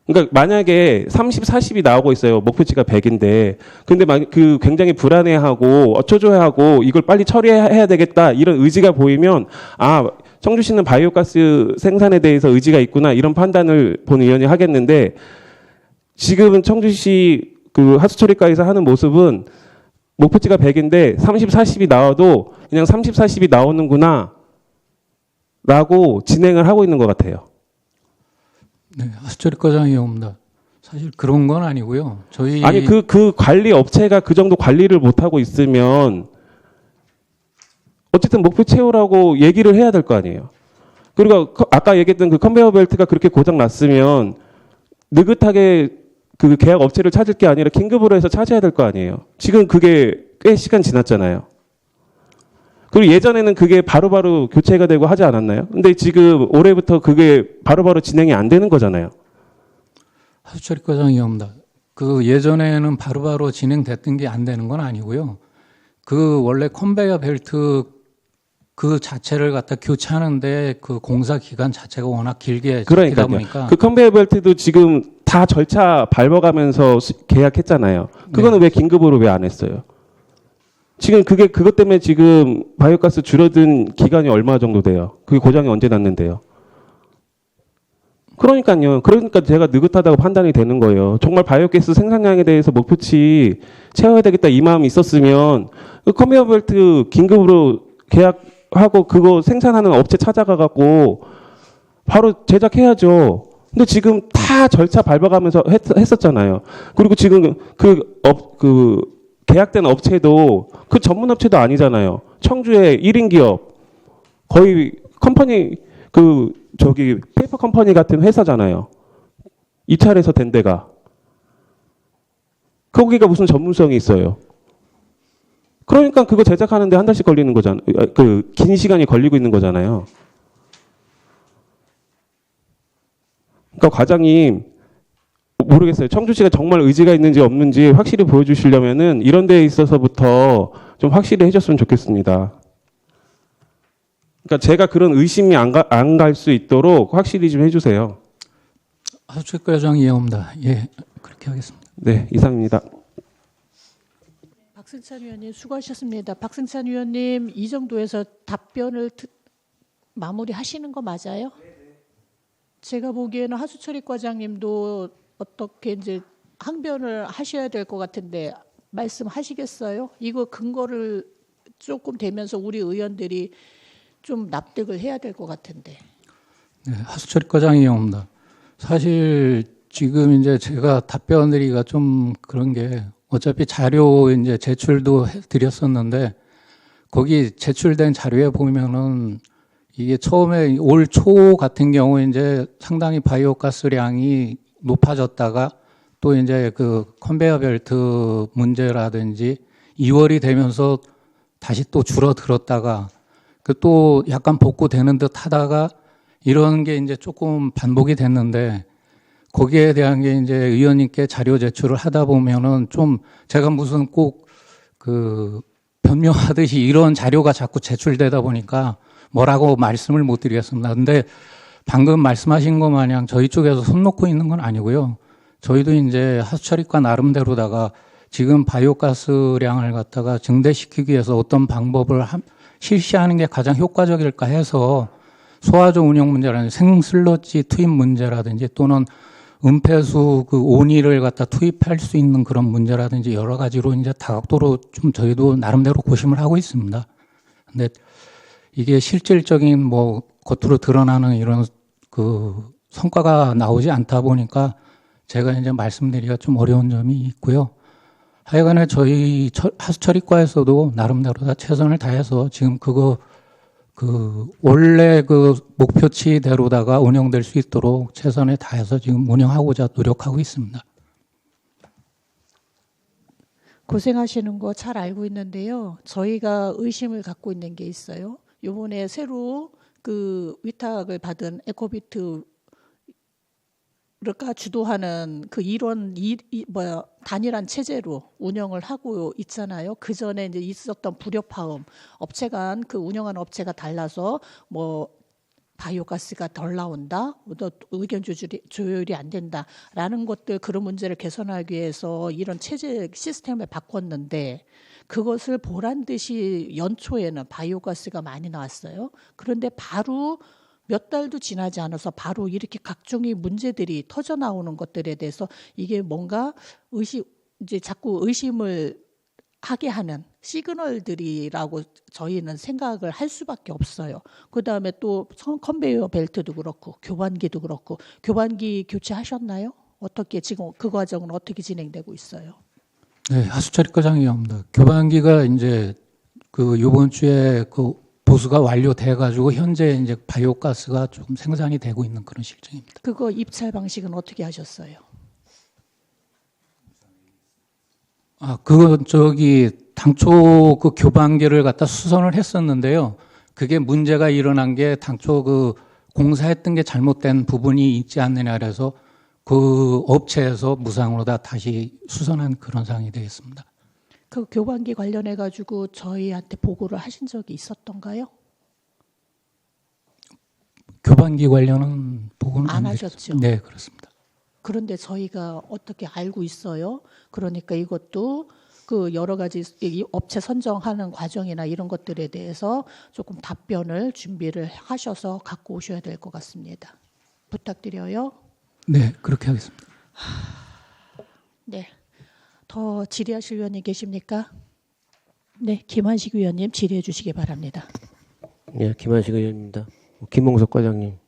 그러니까 만약에 30, 40이 나오고 있어요. 목표치가 100인데. 근데 그 굉장히 불안해하고 초조해하고 이걸 빨리 처리해야 되겠다 이런 의지가 보이면 청주시는 바이오가스 생산에 대해서 의지가 있구나 이런 판단을 본 의원이 하겠는데 지금은 청주시 그 하수처리과에서 하는 모습은 목표치가 100인데 30, 40이 나와도 그냥 30, 40이 나오는구나 라고 진행을 하고 있는 것 같아요. 네, 하수처리 과장이 옵니다. 사실 그런 건 아니고요. 아니 그 관리 업체가 그 정도 관리를 못 하고 있으면 어쨌든 목표 채우라고 얘기를 해야 될 거 아니에요. 그리고 아까 얘기했던 그 컨베이어 벨트가 그렇게 고장 났으면 느긋하게 그 계약 업체를 찾을 게 아니라 긴급으로 해서 찾아야 될 거 아니에요. 지금 그게 꽤 시간 지났잖아요. 그리고 예전에는 그게 바로바로 교체가 되고 하지 않았나요? 근데 지금 올해부터 그게 바로바로 진행이 안 되는 거잖아요. 하수처리 과장이 옵니다. 그 예전에는 바로바로 진행됐던 게 안 되는 건 아니고요. 그 원래 컨베이어 벨트 그 자체를 갖다 교체하는데 그 공사 기간 자체가 워낙 길게 잡히다 그러니까요. 보니까 그 컨베이어 벨트도 지금 다 절차 밟아가면서 계약했잖아요. 그거는 왜 긴급으로 왜 안 했어요? 지금 그것 때문에 지금 바이오가스 줄어든 기간이 얼마 정도 돼요? 그게 고장이 언제 났는데요? 그러니까 제가 느긋하다고 판단이 되는 거예요. 정말 바이오가스 생산량에 대해서 목표치 채워야 되겠다 이 마음이 있었으면 그 컨베이어 벨트 긴급으로 계약하고 그거 생산하는 업체 찾아가갖고 바로 제작해야죠. 근데 지금 다 절차 밟아가면서 했었잖아요. 그리고 지금 계약된 업체도 그 전문 업체도 아니잖아요. 청주의 1인 기업 거의 컴퍼니 페이퍼 컴퍼니 같은 회사잖아요. 입찰해서 된 데가. 거기가 무슨 전문성이 있어요. 그러니까 그거 제작하는데 한 달씩 걸리는 거잖아요. 긴 시간이 걸리고 있는 거잖아요. 그러니까 과장님 모르겠어요. 청주시가 정말 의지가 있는지 없는지 확실히 보여주시려면은 이런 데에 있어서부터 좀 확실히 해줬으면 좋겠습니다. 그러니까 제가 그런 의심이 안 갈 수 있도록 확실히 좀 해주세요. 하수처리 과장 이해합니다. 예, 그렇게 하겠습니다. 네, 이상입니다. 박승찬 위원님 수고하셨습니다. 박승찬 위원님 이 정도에서 답변을 마무리하시는 거 맞아요? 제가 보기에는 하수처리 과장님도 어떻게 이제 항변을 하셔야 될 것 같은데 말씀하시겠어요? 이거 근거를 조금 대면서 우리 의원들이 좀 납득을 해야 될 것 같은데. 네, 하수처리 과장 이해합니다. 사실 지금 이제 제가 답변 드리기가 좀 그런 게 어차피 자료 이제 제출도 드렸었는데 거기 제출된 자료에 보면은 이게 처음에 올 초 같은 경우 이제 상당히 바이오가스량이 높아졌다가 또 이제 그 컨베이어 벨트 문제라든지 2월이 되면서 다시 또 줄어들었다가 그 또 약간 복구되는 듯 하다가 이런 게 이제 조금 반복이 됐는데 거기에 대한 게 이제 의원님께 자료 제출을 하다 보면은 좀 제가 무슨 꼭 그 변명하듯이 이런 자료가 자꾸 제출되다 보니까 뭐라고 말씀을 못 드리겠습니다. 근데 방금 말씀하신 것 마냥 저희 쪽에서 손 놓고 있는 건 아니고요. 저희도 이제 하수처리과 나름대로다가 지금 바이오가스량을 갖다가 증대시키기 위해서 어떤 방법을 실시하는 게 가장 효과적일까 해서 소화조 운영 문제라든지 생슬러지 투입 문제라든지 또는 은폐수 그 온이를 갖다 투입할 수 있는 그런 문제라든지 여러 가지로 이제 다각도로 좀 저희도 나름대로 고심을 하고 있습니다. 근데 이게 실질적인 뭐 겉으로 드러나는 이런 그 성과가 나오지 않다 보니까 제가 이제 말씀드리기가 좀 어려운 점이 있고요. 하여간에 저희 하수처리과에서도 나름대로 다 최선을 다해서 지금 그거 원래 그 목표치대로다가 운영될 수 있도록 최선을 다해서 지금 운영하고자 노력하고 있습니다. 고생하시는 거 잘 알고 있는데요. 저희가 의심을 갖고 있는 게 있어요. 이번에 새로 그 위탁을 받은 에코비트가 주도하는 그 단일한 체제로 운영을 하고 있잖아요. 그 전에 이제 있었던 불협화음, 업체간 그 운영하는 업체가 달라서 뭐 바이오가스가 덜 나온다, 또 의견 조율이 안 된다라는 것들 그런 문제를 개선하기 위해서 이런 체제 시스템을 바꿨는데 그것을 보란 듯이 연초에는 바이오가스가 많이 나왔어요. 그런데 바로 몇 달도 지나지 않아서 바로 이렇게 각종의 문제들이 터져 나오는 것들에 대해서 이게 뭔가 이제 자꾸 의심을 하게 하는 시그널들이라고 저희는 생각을 할 수밖에 없어요. 그다음에 또 컨베이어 벨트도 그렇고 교반기도 그렇고 교반기 교체하셨나요? 어떻게 지금 그 과정은 어떻게 진행되고 있어요? 네, 하수처리과장이옵니다. 교반기가 이제 그 이번 주에 그 보수가 완료돼 가지고 현재 이제 바이오가스가 조금 생산이 되고 있는 그런 실정입니다. 그거 입찰 방식은 어떻게 하셨어요? 그건 당초 그 교반기를 갖다 수선을 했었는데요. 그게 문제가 일어난 게 당초 그 공사했던 게 잘못된 부분이 있지 않느냐 그래서 그 업체에서 무상으로 다 다시 수선한 그런 상황이 되겠습니다. 그 교반기 관련해 가지고 저희한테 보고를 하신 적이 있었던가요? 교반기 관련은 보고는 안 드렸습니다. 하셨죠? 네, 그렇습니다. 그런데 저희가 어떻게 알고 있어요? 그러니까 이것도 그 여러 가지 이 업체 선정하는 과정이나 이런 것들에 대해서 조금 답변을 준비를 하셔서 갖고 오셔야 될 것 같습니다. 부탁드려요. 네, 그렇게 하겠습니다. 네. 더 질의하실 위원님 계십니까? 네, 김한식 위원님 질의해 주시기 바랍니다. 네, 김한식 의원입니다. 김홍석 과장님.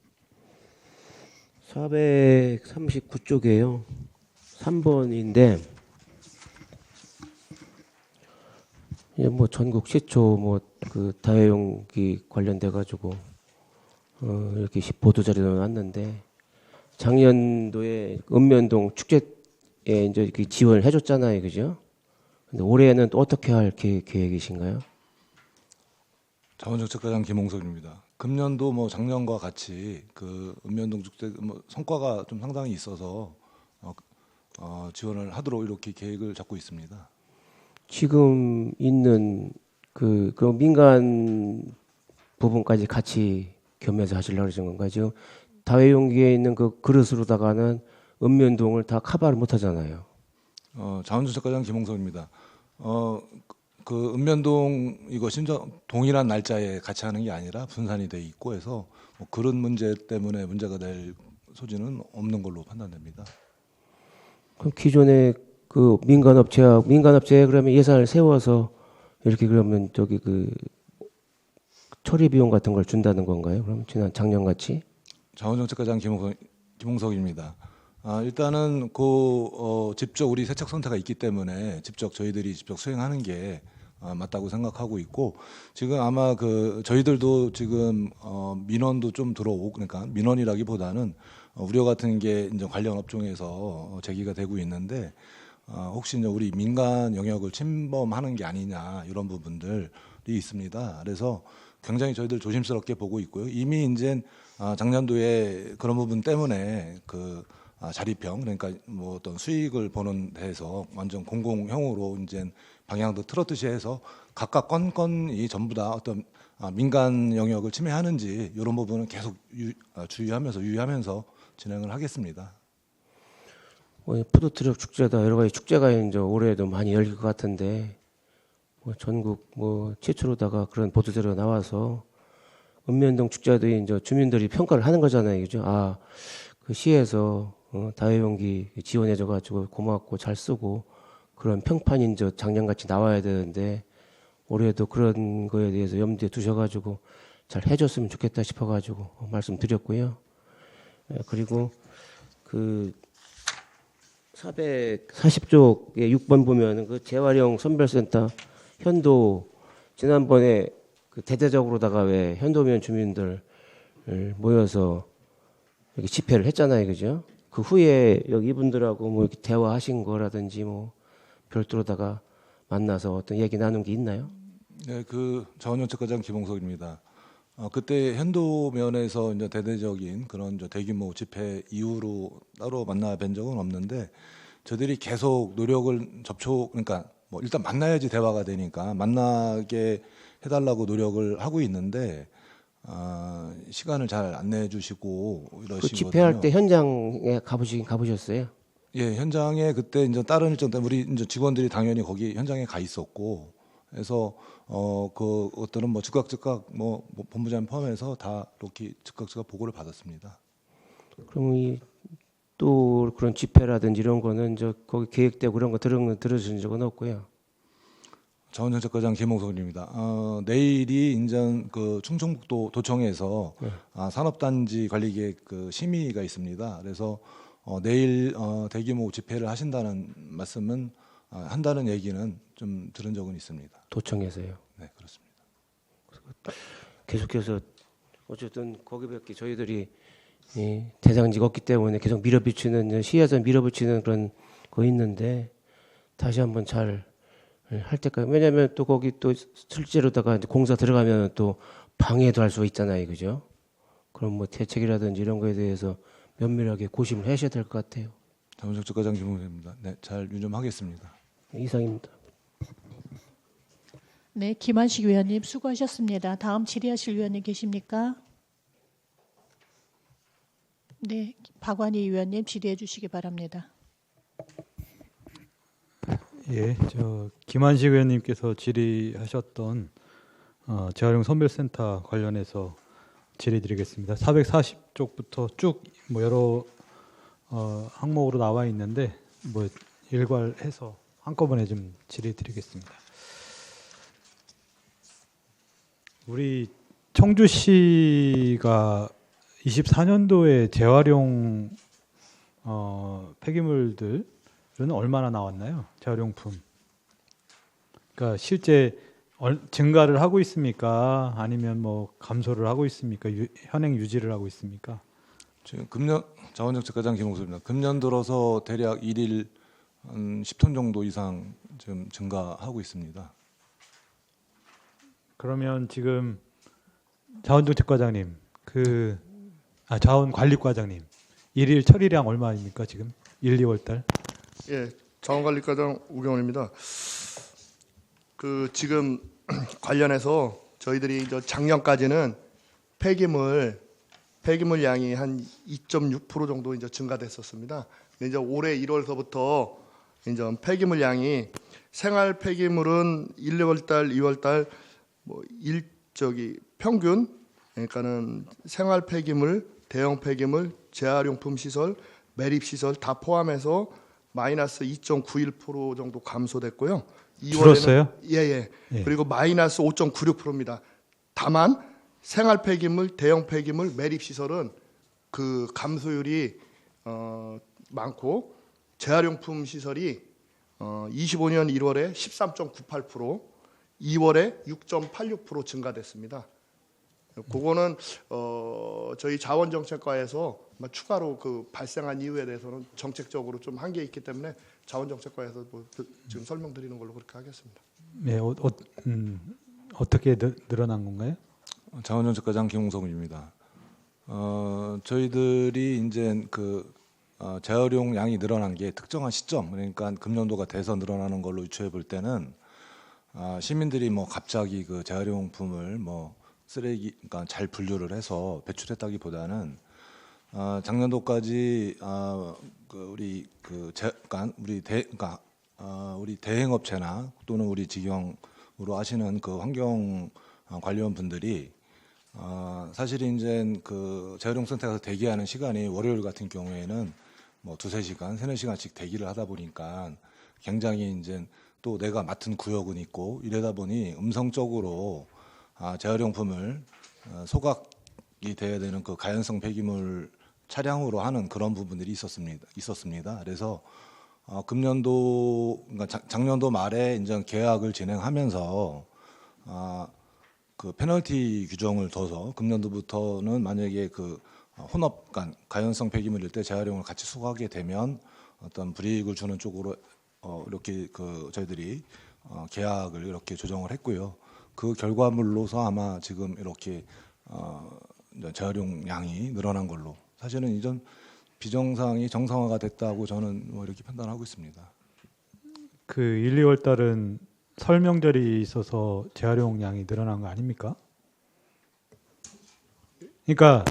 439쪽이에요. 3번인데 이제 뭐 전국 시초 뭐 그 다회용기 관련돼 가지고 이렇게 보도 자료가 나왔는데 작년도에 읍면동 축제에 이제 이렇게 지원을 해줬잖아요, 그죠? 근데 올해는 또 어떻게 할 계획이신가요? 자원정책과장 김홍석입니다. 금년도 뭐 작년과 같이 그 읍면동 축제 뭐 성과가 좀 상당히 있어서 지원을 하도록 이렇게 계획을 잡고 있습니다. 지금 있는 그 민간 부분까지 같이 겸해서 하시려고 그러신 건가요? 지금 다회용기에 있는 그 그릇으로다가는 읍면동을 다 커버를 못 하잖아요. 자원정책과장 김홍석입니다. 그 읍면동 이거 심지어 동일한 날짜에 같이 하는 게 아니라 분산이 돼 있고 해서 뭐 그런 문제 때문에 문제가 될 소지는 없는 걸로 판단됩니다. 그럼 기존에 그 민간업체에 그러면 예산을 세워서 이렇게 그러면 저기 그 처리 비용 같은 걸 준다는 건가요? 그럼 지난 작년 같이? 자원정책과장 김홍석입니다. 일단은 직접 우리 세척센터가 있기 때문에 저희들이 직접 수행하는 게 맞다고 생각하고 있고 지금 아마 저희들도 지금 민원도 좀 들어오고 그러니까 민원이라기보다는 우려 같은 게 이제 관련 업종에서 제기가 되고 있는데 혹시 이제 우리 민간 영역을 침범하는 게 아니냐 이런 부분들이 있습니다. 그래서 굉장히 저희들 조심스럽게 보고 있고요. 이미 이제 작년도에 그런 부분 때문에 자립형 그러니까 뭐 어떤 수익을 보는 데에서 완전 공공형으로 이제 방향도 틀었듯이 해서 각각 건건이 전부 다 어떤 민간 영역을 침해하는지 이런 부분은 계속 유의하면서 진행을 하겠습니다. 푸드트럭 축제다 여러 가지 축제가 이제 올해도 많이 열릴 것 같은데 뭐 전국 뭐 최초로다가 그런 보도자료가 나와서 읍면동 축제도 이제 주민들이 평가를 하는 거잖아요, 그죠? 그 시에서 다회용기 지원해줘가지고 고맙고 잘 쓰고 그런 평판이 이제 작년같이 나와야 되는데 올해도 그런 거에 대해서 염두에 두셔가지고 잘 해줬으면 좋겠다 싶어가지고 말씀드렸고요. 그리고 그 440쪽에 6번 보면은 그 재활용 선별센터 현도 지난번에 그 대대적으로다가 왜 현도면 주민들 모여서 여기 집회를 했잖아요, 그죠? 그 후에 여기 이분들하고 뭐 이렇게 대화하신 거라든지 뭐 별도로다가 만나서 어떤 얘기 나눈 게 있나요? 네, 자원정책과장 김홍석입니다. 그때 현도면에서 이제 대대적인 그런 대규모 집회 이후로 따로 만나 뵌 적은 없는데 저희들이 계속 노력을 그러니까 뭐 일단 만나야지 대화가 되니까 만나게 해달라고 노력을 하고 있는데 시간을 잘 안 내주시고 이러시거든요. 그 집회할 때 현장에 가보셨어요? 예, 현장에 그때 이제 다른 일정 때문에 우리 이제 직원들이 당연히 거기 현장에 가 있었고, 그래서 그것들은 뭐 즉각 뭐 본부장 포함해서 다 이렇게 즉각 보고를 받았습니다. 그럼 또 그런 집회라든지 이런 거는 이제 거기 계획되고 그런 거 들으신 적은 없고요. 자원정책과장 김홍석입니다. 내일이 인전 충청북도 도청에서 산업단지 관리계획 심의가 있습니다. 그래서 내일 대규모 집회를 하신다는 말씀은 한다는 얘기는 좀 들은 적은 있습니다. 도청에서요. 네, 그렇습니다. 계속해서 어쨌든 거기밖에 저희들이 대상지가 없기 때문에 계속 시에서 밀어붙이는 그런 거 있는데 다시 한번 잘 할 때까지 왜냐하면 또 거기 또 실제로다가 이제 공사 들어가면 또 방해도 할 수 있잖아요, 그죠? 그럼 뭐 대책이라든지 이런 거에 대해서 면밀하게 고심을 하셔야 될 것 같아요. 자원정책과장 김홍석입니다. 네, 잘 유념하겠습니다. 이상입니다. 네, 김한식 위원님 수고하셨습니다. 다음 질의하실 위원님 계십니까? 네, 박완희 의원님 질의해 주시기 바랍니다. 예, 김한식 의원님께서 질의하셨던 재활용 선별센터 관련해서 질의드리겠습니다. 440쪽부터 쭉 뭐 여러 항목으로 나와 있는데 뭐 일괄해서 한꺼번에 좀 질의드리겠습니다. 우리 청주시가 24년도에 재활용 폐기물들은 얼마나 나왔나요? 재활용품. 그러니까 실제 증가를 하고 있습니까? 아니면 뭐 감소를 하고 있습니까? 현행 유지를 하고 있습니까? 지금 금년 자원정책과장 김홍수입니다. 금년 들어서 대략 일일 한 10톤 정도 이상 지금 증가하고 있습니다. 그러면 지금 자원정책과장님, 자원관리과장님, 일일 처리량 얼마입니까 지금? 1, 2월 달? 예, 자원관리과장 우경원입니다. 지금 관련해서 저희들이 이제 작년까지는 폐기물 양이 한 2.6% 정도 이제 증가됐었습니다. 근데 이제 올해 1월서부터 이제 폐기물 양이 생활 폐기물은 1, 2월 달, 2월 달 평균 그러니까는 생활 폐기물, 대형 폐기물, 재활용품 시설, 매립 시설 다 포함해서 마이너스 2.91% 정도 감소됐고요. 2월에는 줄었어요? 예. 그리고 마이너스 5.96%입니다. 다만 생활 폐기물, 대형 폐기물, 매립 시설은 그 감소율이 많고 재활용품 시설이 25년 1월에 13.98%, 2월에 6.86% 증가됐습니다. 그거는 저희 자원정책과에서 추가로 그 발생한 이유에 대해서는 정책적으로 좀 한계 있기 때문에 자원정책과에서 지금 설명드리는 걸로 그렇게 하겠습니다. 네, 어떻게 늘어난 건가요? 자원정책과장 김홍석입니다. 저희들이 이제 재활용 양이 늘어난 게 특정한 시점, 그러니까 금년도가 돼서 늘어나는 걸로 유추해 볼 때는 시민들이 뭐 갑자기 그 재활용품을 뭐 쓰레기, 그러니까 잘 분류를 해서 배출했다기보다는 작년도까지 우리 대행업체나 또는 우리 직영으로 하시는 그 환경 관련 분들이 사실 이제 그 재활용센터에서 대기하는 시간이 월요일 같은 경우에는 뭐 2-3시간, 3-4시간씩 대기를 하다 보니까 굉장히 이제 또 내가 맡은 구역은 있고 이러다 보니 음성적으로 재활용품을 소각이 돼야 되는 그 가연성 폐기물 차량으로 하는 그런 부분들이 있었습니다. 그래서 그러니까 작년도 말에 이제 계약을 진행하면서 그 페널티 규정을 둬서 금년도부터는 만약에 그 혼합 가연성 폐기물일 때 재활용을 같이 수거하게 되면 어떤 불이익을 주는 쪽으로 이렇게 저희들이 계약을 이렇게 조정을 했고요. 그 결과물로서 아마 지금 이렇게 재활용량이 늘어난 걸로 사실은 이전 비정상이 정상화가 됐다고 저는 뭐 이렇게 판단하고 있습니다. 그 1, 2월 달은 설 명절이 있어서 재활용량이 늘어난 거 아닙니까? 그러니까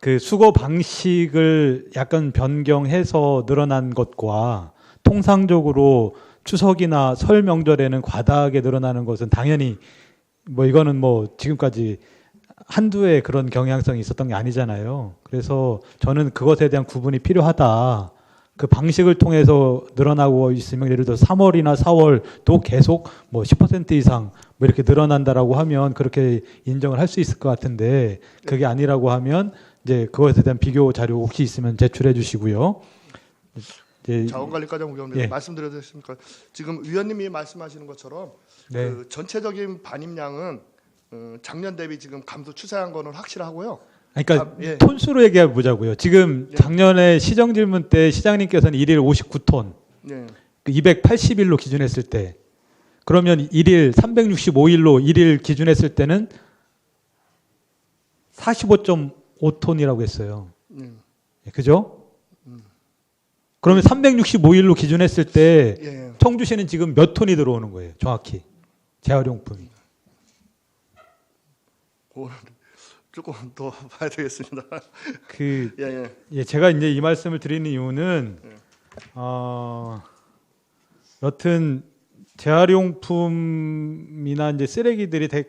그 수거 방식을 약간 변경해서 늘어난 것과 통상적으로 추석이나 설 명절에는 과다하게 늘어나는 것은 당연히 뭐 이거는 뭐 지금까지 한두 해 그런 경향성이 있었던 게 아니잖아요. 그래서 저는 그것에 대한 구분이 필요하다. 그 방식을 통해서 늘어나고 있으면 예를 들어 3월이나 4월도 계속 뭐 10% 이상 뭐 이렇게 늘어난다라고 하면 그렇게 인정을 할 수 있을 것 같은데 그게 아니라고 하면 이제 그것에 대한 비교 자료 혹시 있으면 제출해 주시고요. 자원관리과장 우경원입니다. 말씀드려도 되겠습니까? 지금 위원님이 말씀하시는 것처럼 그 전체적인 반입량은 작년 대비 지금 감소 추세한 거는 확실하고요. 그러니까 톤수로 얘기해 보자고요. 지금 작년에 시정 질문 때 시장님께서는 1일 59톤, 280일로 기준했을 때 그러면 1일 365일로 1일 기준했을 때는 45.5톤이라고 했어요. 그죠? 그러면 365일로 기준했을 때 청주시는 지금 몇 톤이 들어오는 거예요? 정확히 재활용품이. 조금 더 봐야 되겠습니다. 그 예, 예. 예, 제가 이제 이 말씀을 드리는 이유는 여튼 재활용품이나 이제 쓰레기들이 되게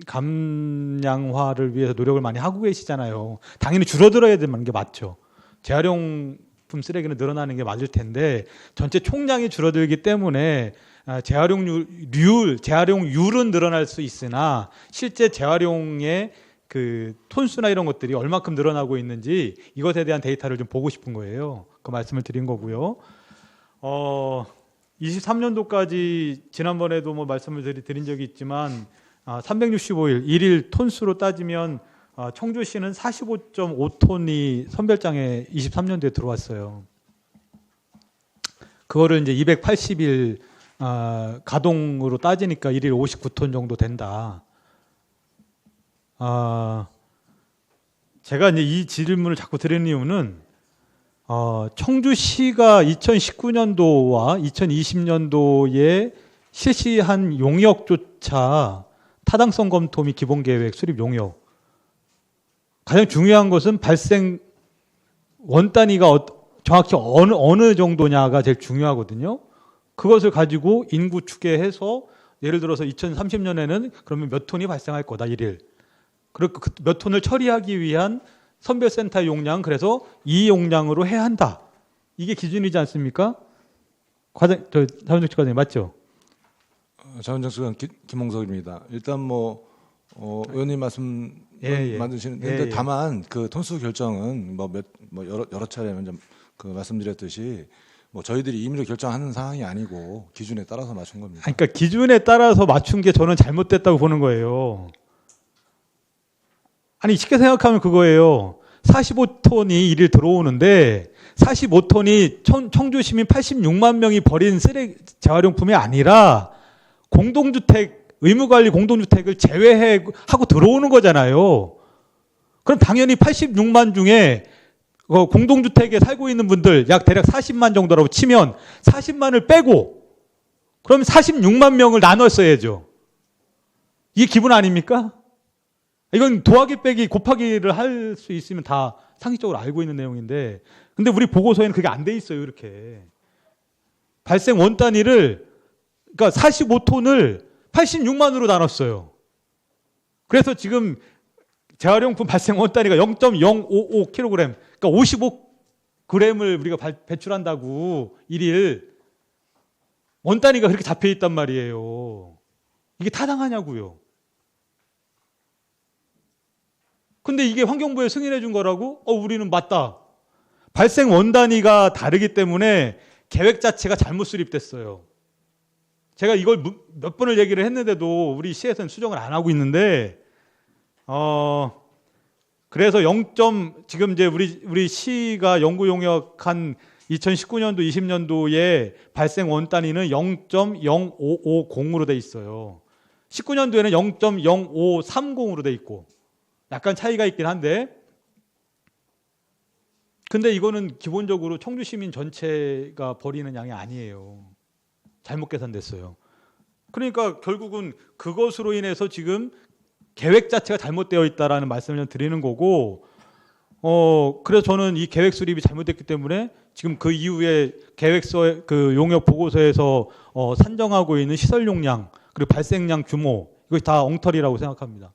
감량화를 위해서 노력을 많이 하고 계시잖아요. 당연히 줄어들어야 되는 게 맞죠. 재활용품 쓰레기는 늘어나는 게 맞을 텐데 전체 총량이 줄어들기 때문에 재활용률은 늘어날 수 있으나 실제 재활용의 그 톤수나 이런 것들이 얼마큼 늘어나고 있는지 이것에 대한 데이터를 좀 보고 싶은 거예요. 그 말씀을 드린 거고요. 23년도까지 지난번에도 뭐 말씀을 드린 적이 있지만 365일 일일 톤수로 따지면 청주시는 45.5톤이 선별장에 23년도에 들어왔어요. 그거를 이제 280일 가동으로 따지니까 일일 59톤 정도 된다. 제가 이제 이 질문을 자꾸 드리는 이유는 청주시가 2019년도와 2020년도에 실시한 용역조차 타당성 검토 및 기본계획 수립 용역. 가장 중요한 것은 발생 원 단위가 정확히 어느 정도냐가 제일 중요하거든요. 그것을 가지고 인구 추계해서 예를 들어서 2030년에는 그러면 몇 톤이 발생할 거다 일일. 그리고 몇 톤을 처리하기 위한 선별센터 용량, 그래서 이 용량으로 해야 한다. 이게 기준이지 않습니까? 자원정책 과장님 맞죠? 자원정책관 김홍석입니다. 일단 의원님 말씀 만드시는데 예. 다만 그 톤수 결정은 여러 차례 먼저 그 말씀드렸듯이 저희들이 임의로 결정하는 상황이 아니고 기준에 따라서 맞춘 겁니다. 그러니까 기준에 따라서 맞춘 게 저는 잘못됐다고 보는 거예요. 아니 쉽게 생각하면 그거예요. 45톤이 일일 들어오는데 45톤이 청주 시민 86만 명이 버린 쓰레기 재활용품이 아니라 공동주택 의무관리 공동주택을 제외하고 들어오는 거잖아요. 그럼 당연히 86만 중에 공동주택에 살고 있는 분들 약 대략 40만 정도라고 치면 40만을 빼고 그럼 46만 명을 나눴어야죠. 이게 기분 아닙니까? 이건 더하기 빼기 곱하기를 할 수 있으면 다 상식적으로 알고 있는 내용인데 근데 우리 보고서에는 그게 안 돼 있어요. 이렇게 발생 원 단위를 그러니까 45톤을 86만으로 나눴어요. 그래서 지금 재활용품 발생 원 단위가 0.055kg 그러니까 55g을 우리가 배출한다고 일일 원 단위가 그렇게 잡혀 있단 말이에요. 이게 타당하냐고요. 근데 이게 환경부에 승인해 준 거라고? 우리는 맞다. 발생 원 단위가 다르기 때문에 계획 자체가 잘못 수립됐어요. 제가 이걸 몇 번을 얘기를 했는데도 우리 시에서는 수정을 안 하고 있는데, 그래서 지금 이제 우리 시가 연구 용역한 2019년도, 20년도에 발생 원 단위는 0.0550으로 돼 있어요. 19년도에는 0.0530으로 돼 있고, 약간 차이가 있긴 한데 근데 이거는 기본적으로 청주 시민 전체가 버리는 양이 아니에요. 잘못 계산됐어요. 그러니까 결국은 그것으로 인해서 지금 계획 자체가 잘못되어 있다라는 말씀을 드리는 거고 그래서 저는 이 계획 수립이 잘못됐기 때문에 지금 그 이후에 계획서 그 용역 보고서에서 산정하고 있는 시설 용량 그리고 발생량 규모 이거 다 엉터리라고 생각합니다.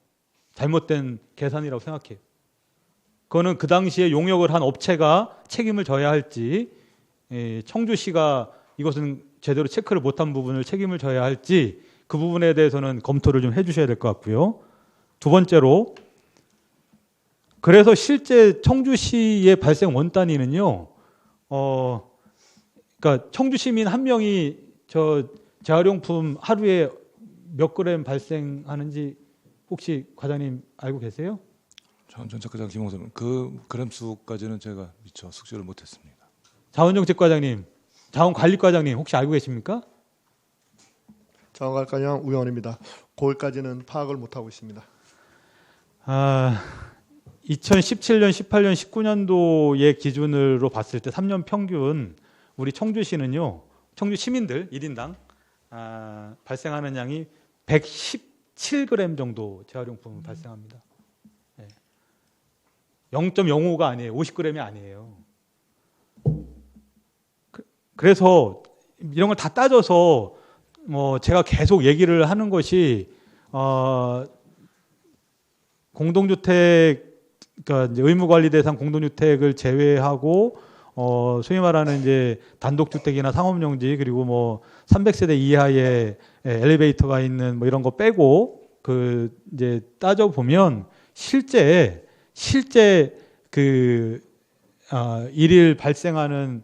잘못된 계산이라고 생각해요. 그거는 그 당시에 용역을 한 업체가 책임을 져야 할지 청주시가 이것은 제대로 체크를 못한 부분을 책임을 져야 할지 그 부분에 대해서는 검토를 좀 해주셔야 될 것 같고요. 두 번째로 그래서 실제 청주시의 발생 원 단위는요. 그러니까 청주 시민 한 명이 재활용품 하루에 몇 그램 발생하는지 혹시 과장님 알고 계세요? 자원정책과장 김홍석은 그 그램 수까지는 제가 미처 숙지를 못했습니다. 자원정책과장님, 자원관리과장님 혹시 알고 계십니까? 자원관리과장 우영원입니다. 거기까지는 파악을 못하고 있습니다. 2017년, 18년, 19년도의 기준으로 봤을 때 3년 평균 우리 청주시는요. 청주 시민들 1인당 발생하는 양이 117g 정도 재활용품 발생합니다. 네. 0.05가 아니에요. 50g이 아니에요. 그래서 이런 걸 다 따져서 뭐 제가 계속 얘기를 하는 것이 공동주택, 그러니까 이제 의무관리 대상 공동주택을 제외하고 소위 말하는 이제 단독주택이나 상업용지 그리고 뭐 300세대 이하의 엘리베이터가 있는 뭐 이런 거 빼고 그 이제 따져 보면 실제 그 일일 발생하는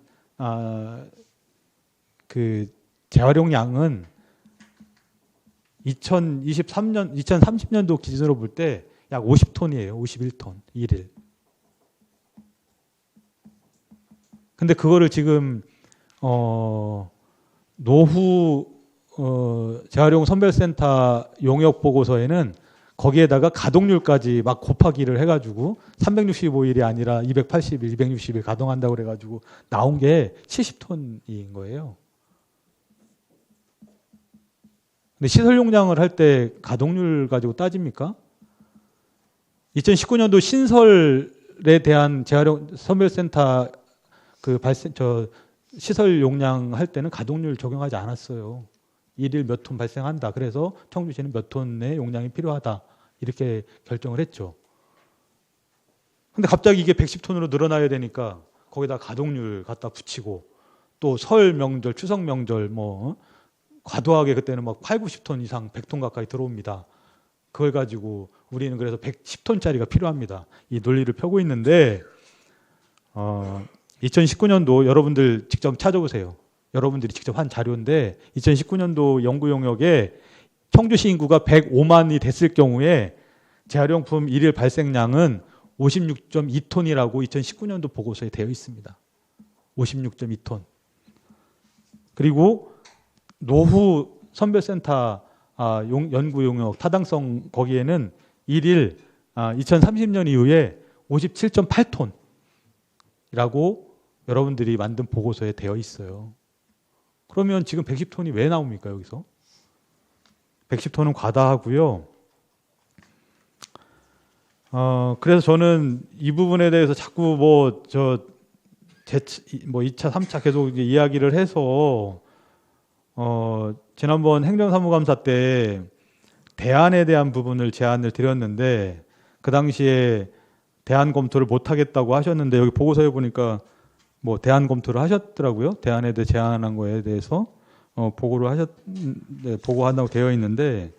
그 재활용량은 2030년도 기준으로 볼 때 약 50톤이에요. 51톤 일일. 근데 그거를 지금 노후 재활용 선별센터 용역 보고서에는 거기에다가 가동률까지 막 곱하기를 해가지고 365일이 아니라 280일, 260일 가동한다고 그래가지고 나온 게 70톤인 거예요. 근데 시설 용량을 할 때 가동률 가지고 따집니까? 2019년도 신설에 대한 재활용 선별센터 그 시설 용량 할 때는 가동률 적용하지 않았어요. 일일 몇 톤 발생한다. 그래서 청주시는 몇 톤의 용량이 필요하다. 이렇게 결정을 했죠. 근데 갑자기 이게 110톤으로 늘어나야 되니까 거기다 가동률 갖다 붙이고 또 설 명절, 추석 명절 뭐 과도하게 그때는 막 8, 90톤 이상 100톤 가까이 들어옵니다. 그걸 가지고 우리는 그래서 110톤짜리가 필요합니다. 이 논리를 펴고 있는데 2019년도 여러분들 직접 찾아보세요. 여러분들이 직접 한 자료인데 2019년도 연구 용역에 청주시 인구가 105만이 됐을 경우에 재활용품 일일 발생량은 56.2톤이라고 2019년도 보고서에 되어 있습니다. 56.2톤. 그리고 노후 선별센터 연구 용역 타당성 거기에는 일일 2030년 이후에 57.8톤이라고 여러분들이 만든 보고서에 되어 있어요. 그러면 지금 110톤이 왜 나옵니까 여기서? 110톤은 과다하고요. 그래서 저는 이 부분에 대해서 자꾸 뭐 2차, 3차 계속 이야기를 해서 지난번 행정사무감사 때 대안에 대한 부분을 제안을 드렸는데 그 당시에 대안 검토를 못 하겠다고 하셨는데 여기 보고서에 보니까 뭐 대안 검토를 하셨더라고요. 대안에 대해 제안한 거에 대해서 보고한다고 되어 있는데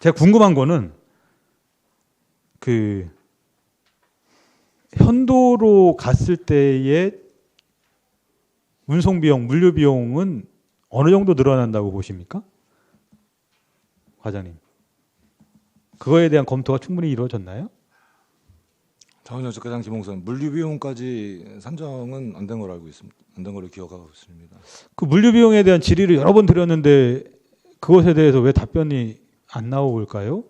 제가 궁금한 거는 그 현도로 갔을 때의 운송 비용, 물류 비용은 어느 정도 늘어난다고 보십니까? 과장님. 그거에 대한 검토가 충분히 이루어졌나요? 자원정책과장 김홍선, 물류 비용까지 산정은 안 된 걸로 알고 있습니다. 안 된 걸로 기억하고 있습니다. 그 물류 비용에 대한 질의를 여러 번 드렸는데 그것에 대해서 왜 답변이 안 나올까요?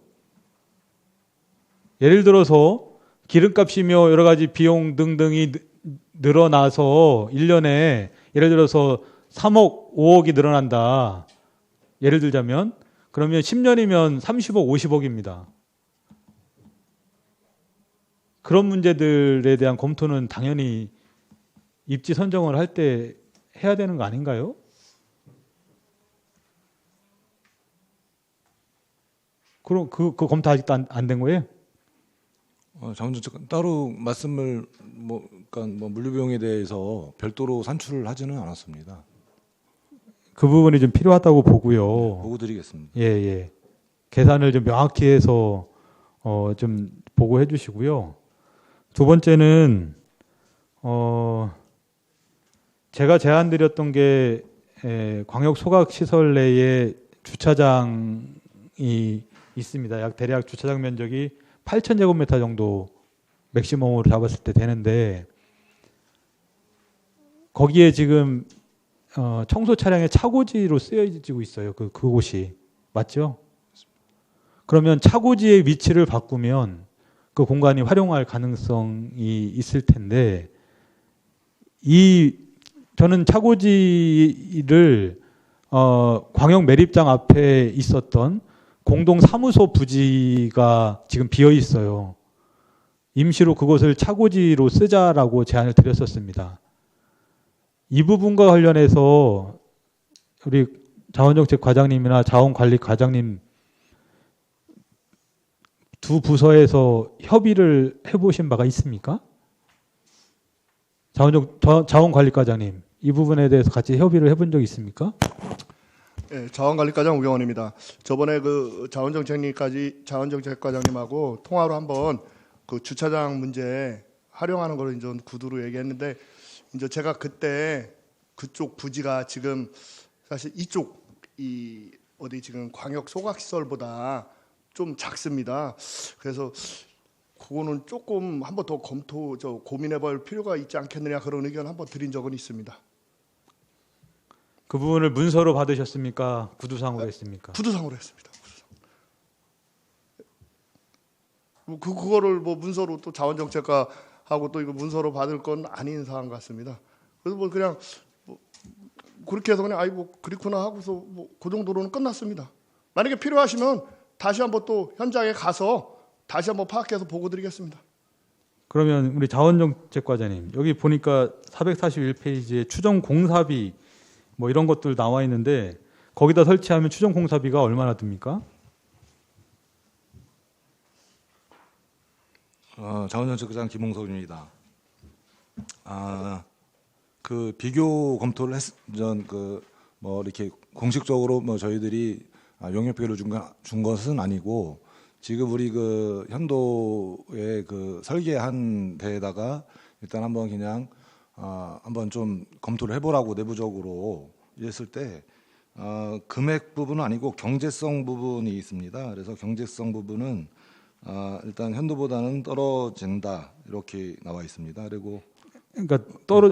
예를 들어서 기름값이며 여러 가지 비용 등등이 늘어나서 1년에 예를 들어서 3억, 5억이 늘어난다. 예를 들자면 그러면 10년이면 30억, 50억입니다. 그런 문제들에 대한 검토는 당연히 입지 선정을 할 때 해야 되는 거 아닌가요? 그럼 그 검토 아직도 안 된 거예요? 자원정책 따로 말씀을 그러니까 물류 비용에 대해서 별도로 산출을 하지는 않았습니다. 그 부분이 좀 필요하다고 보고요. 보고 드리겠습니다. 예. 계산을 좀 명확히 해서 좀 보고해 주시고요. 두 번째는 제가 제안드렸던 게 광역 소각 시설 내에 주차장이 있습니다. 대략 주차장 면적이 8,000제곱미터 정도 맥시멈으로 잡았을 때 되는데 거기에 지금 청소 차량의 차고지로 쓰여지고 있어요. 그곳이 맞죠? 그러면 차고지의 위치를 바꾸면 그 공간이 활용할 가능성이 있을 텐데 저는 차고지를 광역 매립장 앞에 있었던 공동 사무소 부지가 지금 비어 있어요. 임시로 그곳을 차고지로 쓰자라고 제안을 드렸었습니다. 이 부분과 관련해서 우리 자원정책 과장님이나 자원관리 과장님 두 부서에서 협의를 해보신 바가 있습니까? 자원관리과장님, 이 부분에 대해서 같이 협의를 해본 적 있습니까? 네, 자원관리과장 우경원입니다. 저번에 그 자원정책과장님하고 통화로 한번 그 주차장 문제 활용하는 거를 이제 구두로 얘기했는데, 이제 제가 그때 그쪽 부지가 지금 사실 이쪽 이 어디 지금 광역 소각시설보다 좀 작습니다. 그래서 그거는 조금 한번 더 고민해볼 필요가 있지 않겠느냐, 그런 의견 한번 드린 적은 있습니다. 그 부분을 문서로 받으셨습니까? 구두상으로 했습니까? 구두상으로 했습니다. 그거를 뭐 문서로 또 자원정책과하고 또 이거 문서로 받을 건 아닌 사안 같습니다. 그래서 뭐 그냥 뭐 그렇게 해서 그냥 아이고 그렇구나 하고서 뭐 그 정도로는 끝났습니다. 만약에 필요하시면 다시 한번 또 현장에 가서 다시 한번 파악해서 보고 드리겠습니다. 그러면 우리 자원정책과장님, 여기 보니까 441페이지에 추정 공사비 뭐 이런 것들 나와 있는데 거기다 설치하면 추정 공사비가 얼마나 듭니까? 자원정책과장 김홍석입니다. 그 비교 검토를 뭐 이렇게 공식적으로 뭐 저희들이 용역비를 준 것은 아니고, 지금 우리 그 현도에 그 설계한 데에다가 일단 한번 그냥 한번 좀 검토를 해보라고 내부적으로 이랬을 때 금액 부분은 아니고 경제성 부분이 있습니다. 그래서 경제성 부분은 일단 현도보다는 떨어진다 이렇게 나와 있습니다. 그리고 그러니까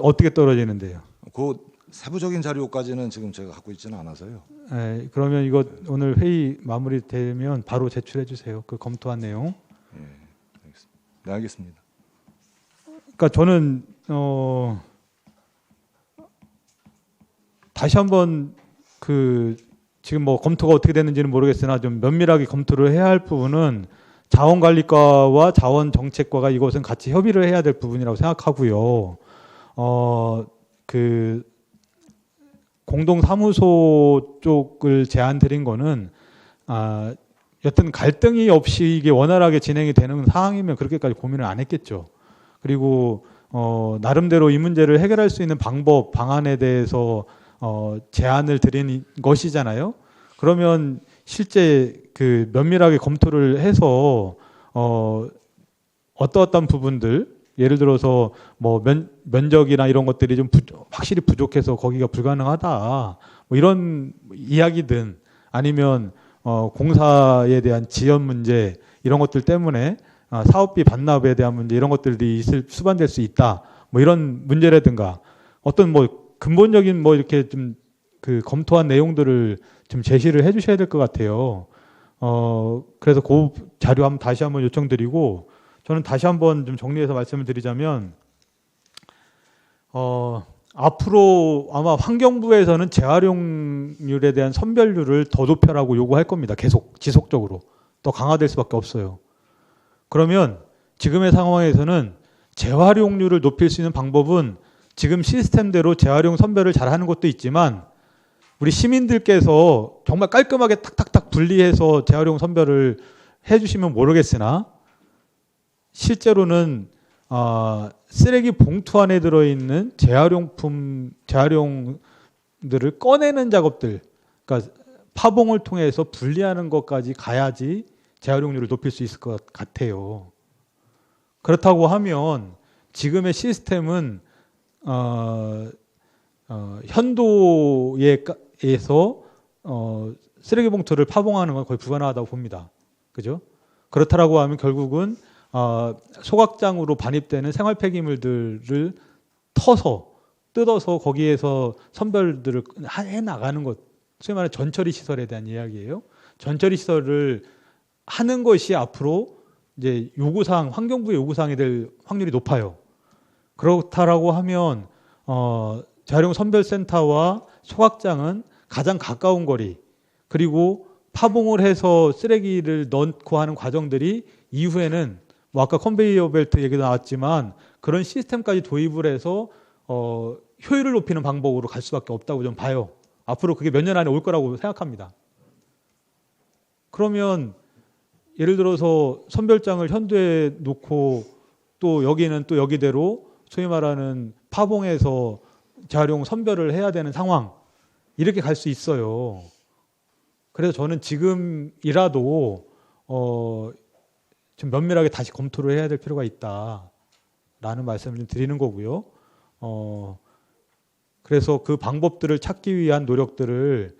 어떻게 떨어지는데요? 그 세부적인 자료까지는 지금 제가 갖고 있지는 않아서요. 네, 그러면 이거 오늘 회의 마무리되면 바로 제출해 주세요. 그 검토한 내용. 예, 알겠습니다. 네, 알겠습니다. 그러니까 저는 다시 한번 그 지금 뭐 검토가 어떻게 됐는지는 모르겠으나 좀 면밀하게 검토를 해야 할 부분은 자원관리과와 자원정책과가 이것은 같이 협의를 해야 될 부분이라고 생각하고요. 그 공동사무소 쪽을 제안 드린 거는 여튼 갈등이 없이 이게 원활하게 진행이 되는 상황이면 그렇게까지 고민을 안 했겠죠. 그리고 나름대로 이 문제를 해결할 수 있는 방법, 방안에 대해서 제안을 드린 것이잖아요. 그러면 실제 그 면밀하게 검토를 해서 어떠한 부분들, 예를 들어서 뭐 면적이나 이런 것들이 좀 확실히 부족해서 거기가 불가능하다, 뭐 이런 이야기든 아니면 공사에 대한 지연 문제 이런 것들 때문에 사업비 반납에 대한 문제 이런 것들이 수반될 수 있다, 뭐 이런 문제라든가 어떤 뭐 근본적인 뭐 이렇게 좀 그 검토한 내용들을 좀 제시를 해주셔야 될 것 같아요. 그래서 그 자료 한번 다시 한번 요청드리고, 저는 다시 한번 좀 정리해서 말씀을 드리자면, 앞으로 아마 환경부에서는 재활용률에 대한 선별률을 더 높여라고 요구할 겁니다. 계속 지속적으로 더 강화될 수밖에 없어요. 그러면 지금의 상황에서는 재활용률을 높일 수 있는 방법은 지금 시스템대로 재활용 선별을 잘하는 것도 있지만, 우리 시민들께서 정말 깔끔하게 탁탁탁 분리해서 재활용 선별을 해주시면 모르겠으나, 실제로는 쓰레기 봉투 안에 들어있는 재활용들을 꺼내는 작업들, 그러니까 파봉을 통해서 분리하는 것까지 가야지 재활용률을 높일 수 있을 것 같아요. 그렇다고 하면 지금의 시스템은 현도에서 쓰레기 봉투를 파봉하는 건 거의 불가능하다고 봅니다. 그죠? 그렇다라고 하면 결국은 소각장으로 반입되는 생활 폐기물들을 뜯어서 거기에서 선별들을 해 나가는 것, 소위 말하는 전처리 시설에 대한 이야기예요. 전처리 시설을 하는 것이 앞으로 이제 요구사항, 환경부의 요구사항이 될 확률이 높아요. 그렇다라고 하면 재활용 선별센터와 소각장은 가장 가까운 거리, 그리고 파봉을 해서 쓰레기를 넣고 하는 과정들이 이후에는 뭐 아까 컨베이어 벨트 얘기도 나왔지만 그런 시스템까지 도입을 해서 효율을 높이는 방법으로 갈 수밖에 없다고 좀 봐요. 앞으로 그게 몇 년 안에 올 거라고 생각합니다. 그러면 예를 들어서 선별장을 현도에 놓고 또 여기는 또 여기대로 소위 말하는 파봉해서 재활용 선별을 해야 되는 상황, 이렇게 갈 수 있어요. 그래서 저는 지금이라도 좀 면밀하게 다시 검토를 해야 될 필요가 있다라는 말씀을 좀 드리는 거고요. 그래서 그 방법들을 찾기 위한 노력들을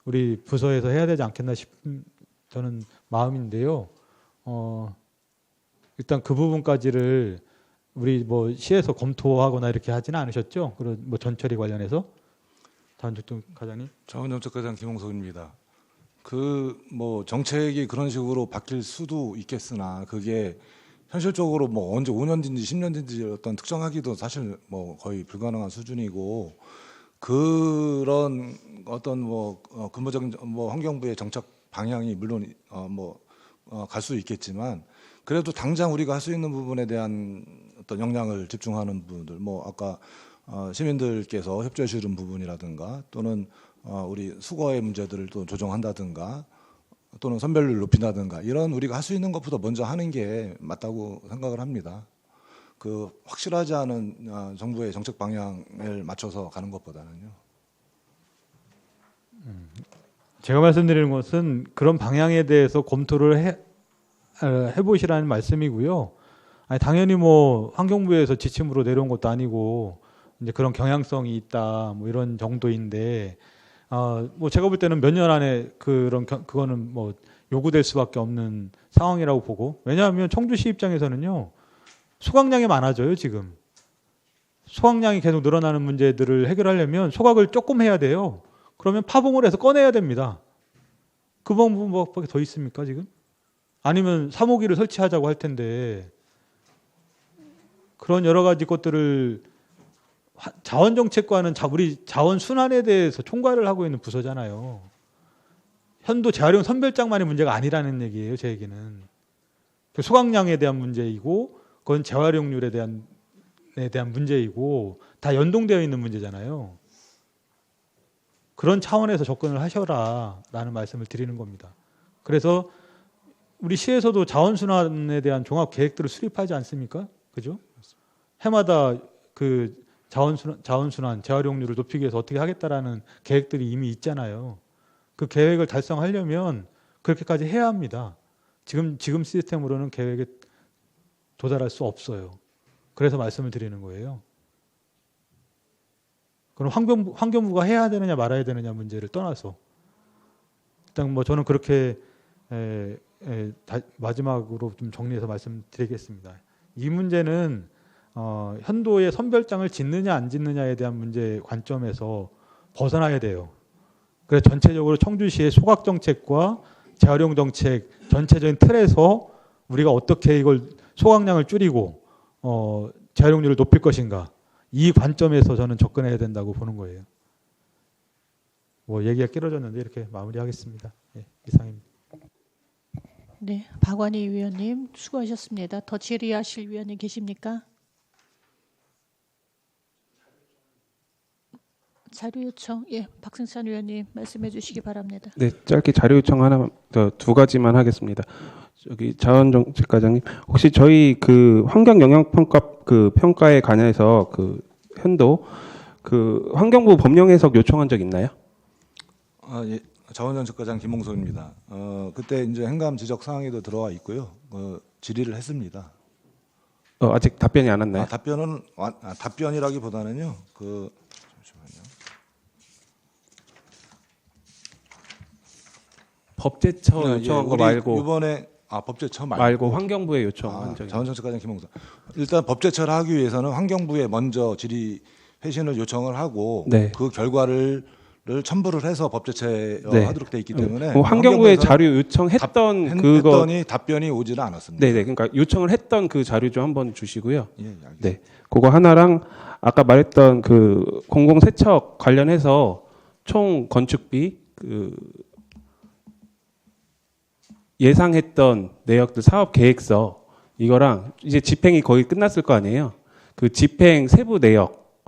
우리 부서에서 해야 되지 않겠나 싶은 저는 마음인데요. 일단 그 부분까지를 우리 뭐 시에서 검토하거나 이렇게 하지는 않으셨죠? 그런 뭐 전처리 관련해서 자원정책 과장님. 자원정책과장 김홍석입니다. 그 뭐 정책이 그런 식으로 바뀔 수도 있겠으나 그게 현실적으로 뭐 언제 5년 뒤인지 10년 뒤인지 어떤 특정하기도 사실 뭐 거의 불가능한 수준이고 그런 어떤 뭐 근본적인 뭐 환경부의 정책 방향이 물론 갈 수 있겠지만 그래도 당장 우리가 할 수 있는 부분에 대한 어떤 역량을 집중하는 부분들 뭐 아까 시민들께서 협조해 주는 부분이라든가 또는 우리 수거의 문제들을 또 조정한다든가 또는 선별률을 높인다든가 이런 우리가 할 수 있는 것보다 먼저 하는 게 맞다고 생각을 합니다. 그 확실하지 않은 정부의 정책 방향을 맞춰서 가는 것보다는요. 제가 말씀드리는 것은 그런 방향에 대해서 검토를 해보시라는 말씀이고요. 아니, 당연히 뭐 환경부에서 지침으로 내려온 것도 아니고 이제 그런 경향성이 있다 뭐 이런 정도인데 뭐 제가 볼 때는 몇 년 안에 그거는 뭐 요구될 수밖에 없는 상황이라고 보고 왜냐하면 청주시 입장에서는요 소각량이 많아져요 지금. 소각량이 계속 늘어나는 문제들을 해결하려면 소각을 조금 해야 돼요. 그러면 파봉을 해서 꺼내야 됩니다. 그 방법밖에 더 있습니까 지금? 아니면 사모기를 설치하자고 할 텐데 그런 여러 가지 것들을 자원정책과는 우리 자원순환에 대해서 총괄을 하고 있는 부서잖아요. 현도 재활용 선별장만의 문제가 아니라는 얘기예요. 제 얘기는. 소각량에 대한 문제이고 그건 재활용률에 대한 문제이고 다 연동되어 있는 문제잖아요. 그런 차원에서 접근을 하셔라라는 말씀을 드리는 겁니다. 그래서 우리 시에서도 자원순환에 대한 종합 계획들을 수립하지 않습니까? 그죠? 해마다 그 자원순환, 재활용률을 높이기 위해서 어떻게 하겠다라는 계획들이 이미 있잖아요. 그 계획을 달성하려면 그렇게까지 해야 합니다. 지금 시스템으로는 계획에 도달할 수 없어요. 그래서 말씀을 드리는 거예요. 그럼 환경부가 해야 되느냐 말아야 되느냐 문제를 떠나서 일단 뭐 저는 그렇게 마지막으로 좀 정리해서 말씀드리겠습니다. 이 문제는 현도의 선별장을 짓느냐 안 짓느냐에 대한 문제 관점에서 벗어나야 돼요. 그래서 전체적으로 청주시의 소각 정책과 재활용 정책 전체적인 틀에서 우리가 어떻게 이걸 소각량을 줄이고 재활용률을 높일 것인가 이 관점에서 저는 접근해야 된다고 보는 거예요. 뭐 얘기가 길어졌는데 이렇게 마무리하겠습니다. 네, 이상입니다. 네, 박완희 위원님 수고하셨습니다. 더 질의하실 위원님 계십니까? 자료 요청, 예, 박승찬 위원님 말씀해 주시기 바랍니다. 네, 짧게 자료 요청 하나, 두 가지만 하겠습니다. 저기 자원정책과장님, 혹시 저희 그 환경 영향 평가에 관해서 그 현도 그 환경부 법령 해석 요청한 적 있나요? 예, 자원정책과장 김홍석입니다. 그때 이제 행감 지적 사항에도 들어와 있고요. 질의를 했습니다. 아직 답변이 안 왔나요? 답변이라기보다는요. 잠시만요. 법제처 요청한 거 말고 이번에 법제처 말고 환경부에 요청한 적이 자원정책과장 김홍석. 일단 법제처를 하기 위해서는 환경부에 먼저 질의 회신을 요청을 하고 네. 그 결과를 첨부를 해서 법제처에 네. 하도록 돼 있기 때문에 환경부에 자료 요청했던 했더니 답변이 오지는 않았습니다. 네네. 그러니까 요청을 했던 그 자료 좀 한번 주시고요. 예, 알겠습니다. 네. 그거 하나랑 아까 말했던 그 공공세척 관련해서 총 건축비 예상했던 내역들 사업 계획서 이거랑 이제 집행이 거의 끝났을 거 아니에요. 그 집행 세부 내역,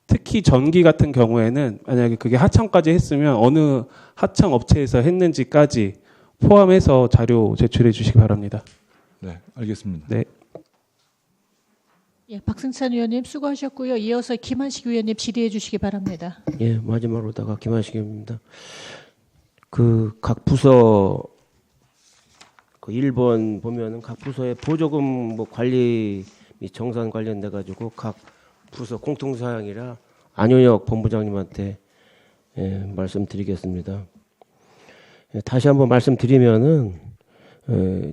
특히 전기 같은 경우에는 만약에 그게 하청까지 했으면 어느 하청 업체에서 했는지까지 포함해서 자료 제출해 주시기 바랍니다. 네, 알겠습니다. 네. 예, 박승찬 의원님 수고하셨고요. 이어서 김한식 의원님 질의해 주시기 바랍니다. 예, 마지막으로다가 김하식입니다. 그 각 부서 그 1번 보면은 각 부서의 보조금 뭐 관리 및 정산 관련돼 가지고 각 부서 공통 사항이라 안효혁 본부장님한테 말씀드리겠습니다. 다시 한번 말씀드리면은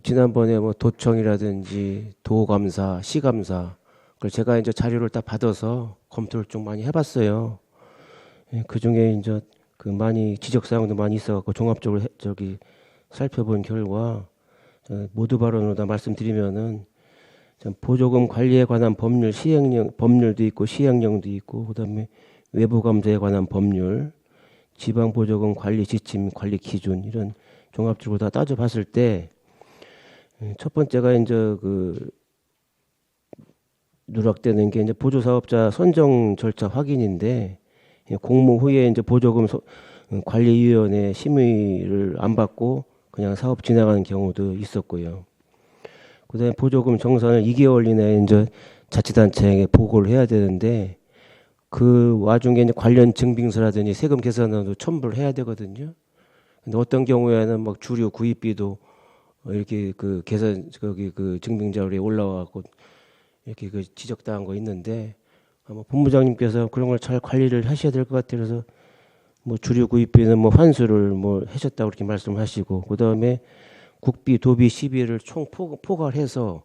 지난번에 뭐 도청이라든지 도감사, 시감사 그걸 제가 이제 자료를 다 받아서 검토를 좀 많이 해봤어요. 그 중에 이제 그 많이 지적 사항도 많이 있어갖고 종합적으로 살펴본 결과 모두 발언으로 다 말씀드리면은 보조금 관리에 관한 법률 법률도 있고 시행령도 있고 그다음에 외부 감사에 관한 법률, 지방 보조금 관리 지침, 관리 기준 이런 종합적으로 다 따져봤을 때 첫 번째가 이제 그 누락되는 게 이제 보조사업자 선정 절차 확인인데 공모 후에 이제 보조금 관리위원회 심의를 안 받고 그냥 사업 진행하는 경우도 있었고요. 그다음에 보조금 정산을 2개월 이내에 이제 자치단체에게 보고를 해야 되는데 그 와중에 이제 관련 증빙서라든지 세금 계산서도 첨부를 해야 되거든요. 근데 어떤 경우에는 막 주류 구입비도 이렇게 그 계산 그 증빙 자료에 올라와갖고 이렇게 그 지적당한 거 있는데 아마 본부장님께서 그런 걸 잘 관리를 하셔야 될 것 같아요. 그래서 뭐 주류 구입비는 뭐 환수를 뭐 하셨다고 그렇게 말씀하시고 그다음에 국비, 도비, 시비를 총 포괄해서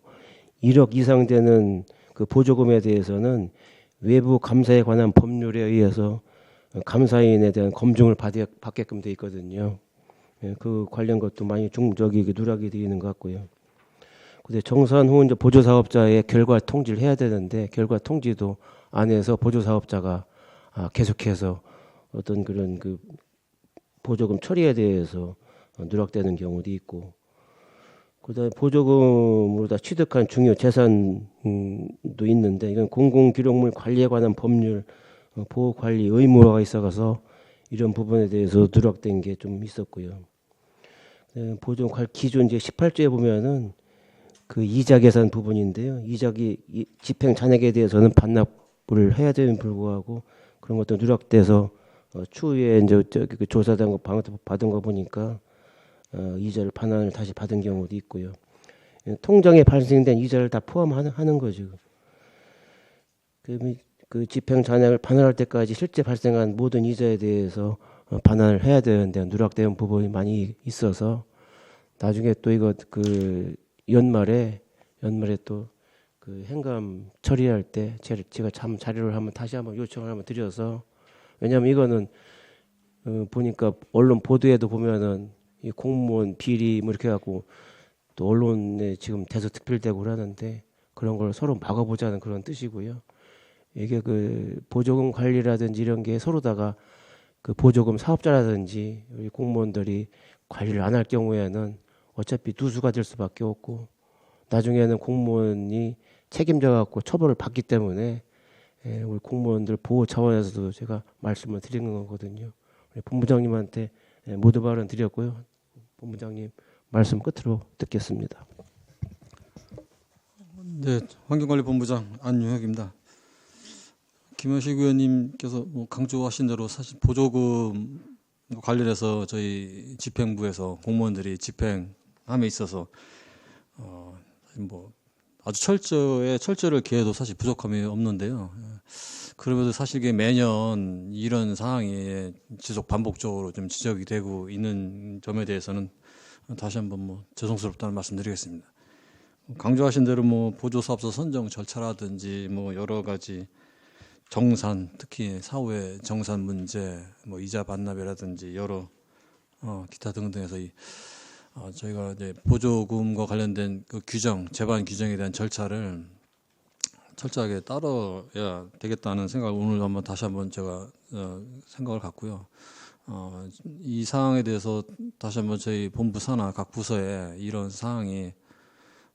1억 이상 되는 그 보조금에 대해서는 외부 감사에 관한 법률에 의해서 감사인에 대한 검증을 받게끔 돼 있거든요. 그 관련 것도 많이 누락이 되어 있는 것 같고요. 근데 정산 후 이제 보조사업자의 결과 통지를 해야 되는데 결과 통지도 안 해서 보조사업자가 계속해서 어떤 그런 그 보조금 처리에 대해서 누락되는 경우도 있고 그다음에 보조금으로 다 취득한 중요 재산도 있는데 이건 공공기록물 관리에 관한 법률 보호관리 의무화가 있어서 이런 부분에 대해서 누락된 게 좀 있었고요. 보조금 기준 이제 18조에 보면은 그 이자 계산 부분인데요. 이자기 집행 잔액에 대해서는 반납을 해야 되는 불구하고 그런 것도 누락돼서 추후에 이제 그 조사된 거 받은 거 보니까 이자를 반환을 다시 받은 경우도 있고요. 통장에 발생된 이자를 다 포함하는 거죠. 그 집행 잔액을 반환할 때까지 실제 발생한 모든 이자에 대해서 반환을 해야 되는데 누락된 부분이 많이 있어서 나중에 또 이거 그 연말에 또 그 행감 처리할 때 제가 참 자료를 다시 한번 요청을 한번 드려서 왜냐하면 이거는 보니까 언론 보도에도 보면은 이 공무원 비리 뭐 이렇게 해갖고 또 언론에 지금 대서특필되고 그러는데 그런 걸 서로 막아보자는 그런 뜻이고요. 이게 그 보조금 관리라든지 이런 게 서로다가 그 보조금 사업자라든지 우리 공무원들이 관리를 안 할 경우에는 어차피 누수가 될 수밖에 없고 나중에는 공무원이 책임져 갖고 처벌을 받기 때문에 우리 공무원들 보호 차원에서도 제가 말씀을 드리는 거거든요. 우리 본부장님한테 모두 발언 드렸고요. 본부장님 말씀 끝으로 듣겠습니다. 네, 환경관리본부장 안유혁입니다. 김현식 의원님께서 뭐 강조하신 대로 사실 보조금 관련해서 저희 집행부에서 공무원들이 집행함에 있어서 뭐 아주 철저를 기해도 사실 부족함이 없는데요. 그럼에도 사실 이게 매년 이런 상황이 지속 반복적으로 좀 지적이 되고 있는 점에 대해서는 다시 한번 뭐 죄송스럽다는 말씀드리겠습니다. 강조하신 대로 뭐 보조사업자 선정 절차라든지 뭐 여러 가지 정산, 특히 사후의 정산 문제, 뭐 이자 반납이라든지 여러 기타 등등해서 저희가 이제 보조금과 관련된 그 규정, 재반 규정에 대한 절차를 철저하게 따라야 되겠다는 생각을 오늘 다시 한번 제가 생각을 갖고요. 이 사항에 대해서 다시 한번 저희 본부 산하 각 부서에 이런 사항이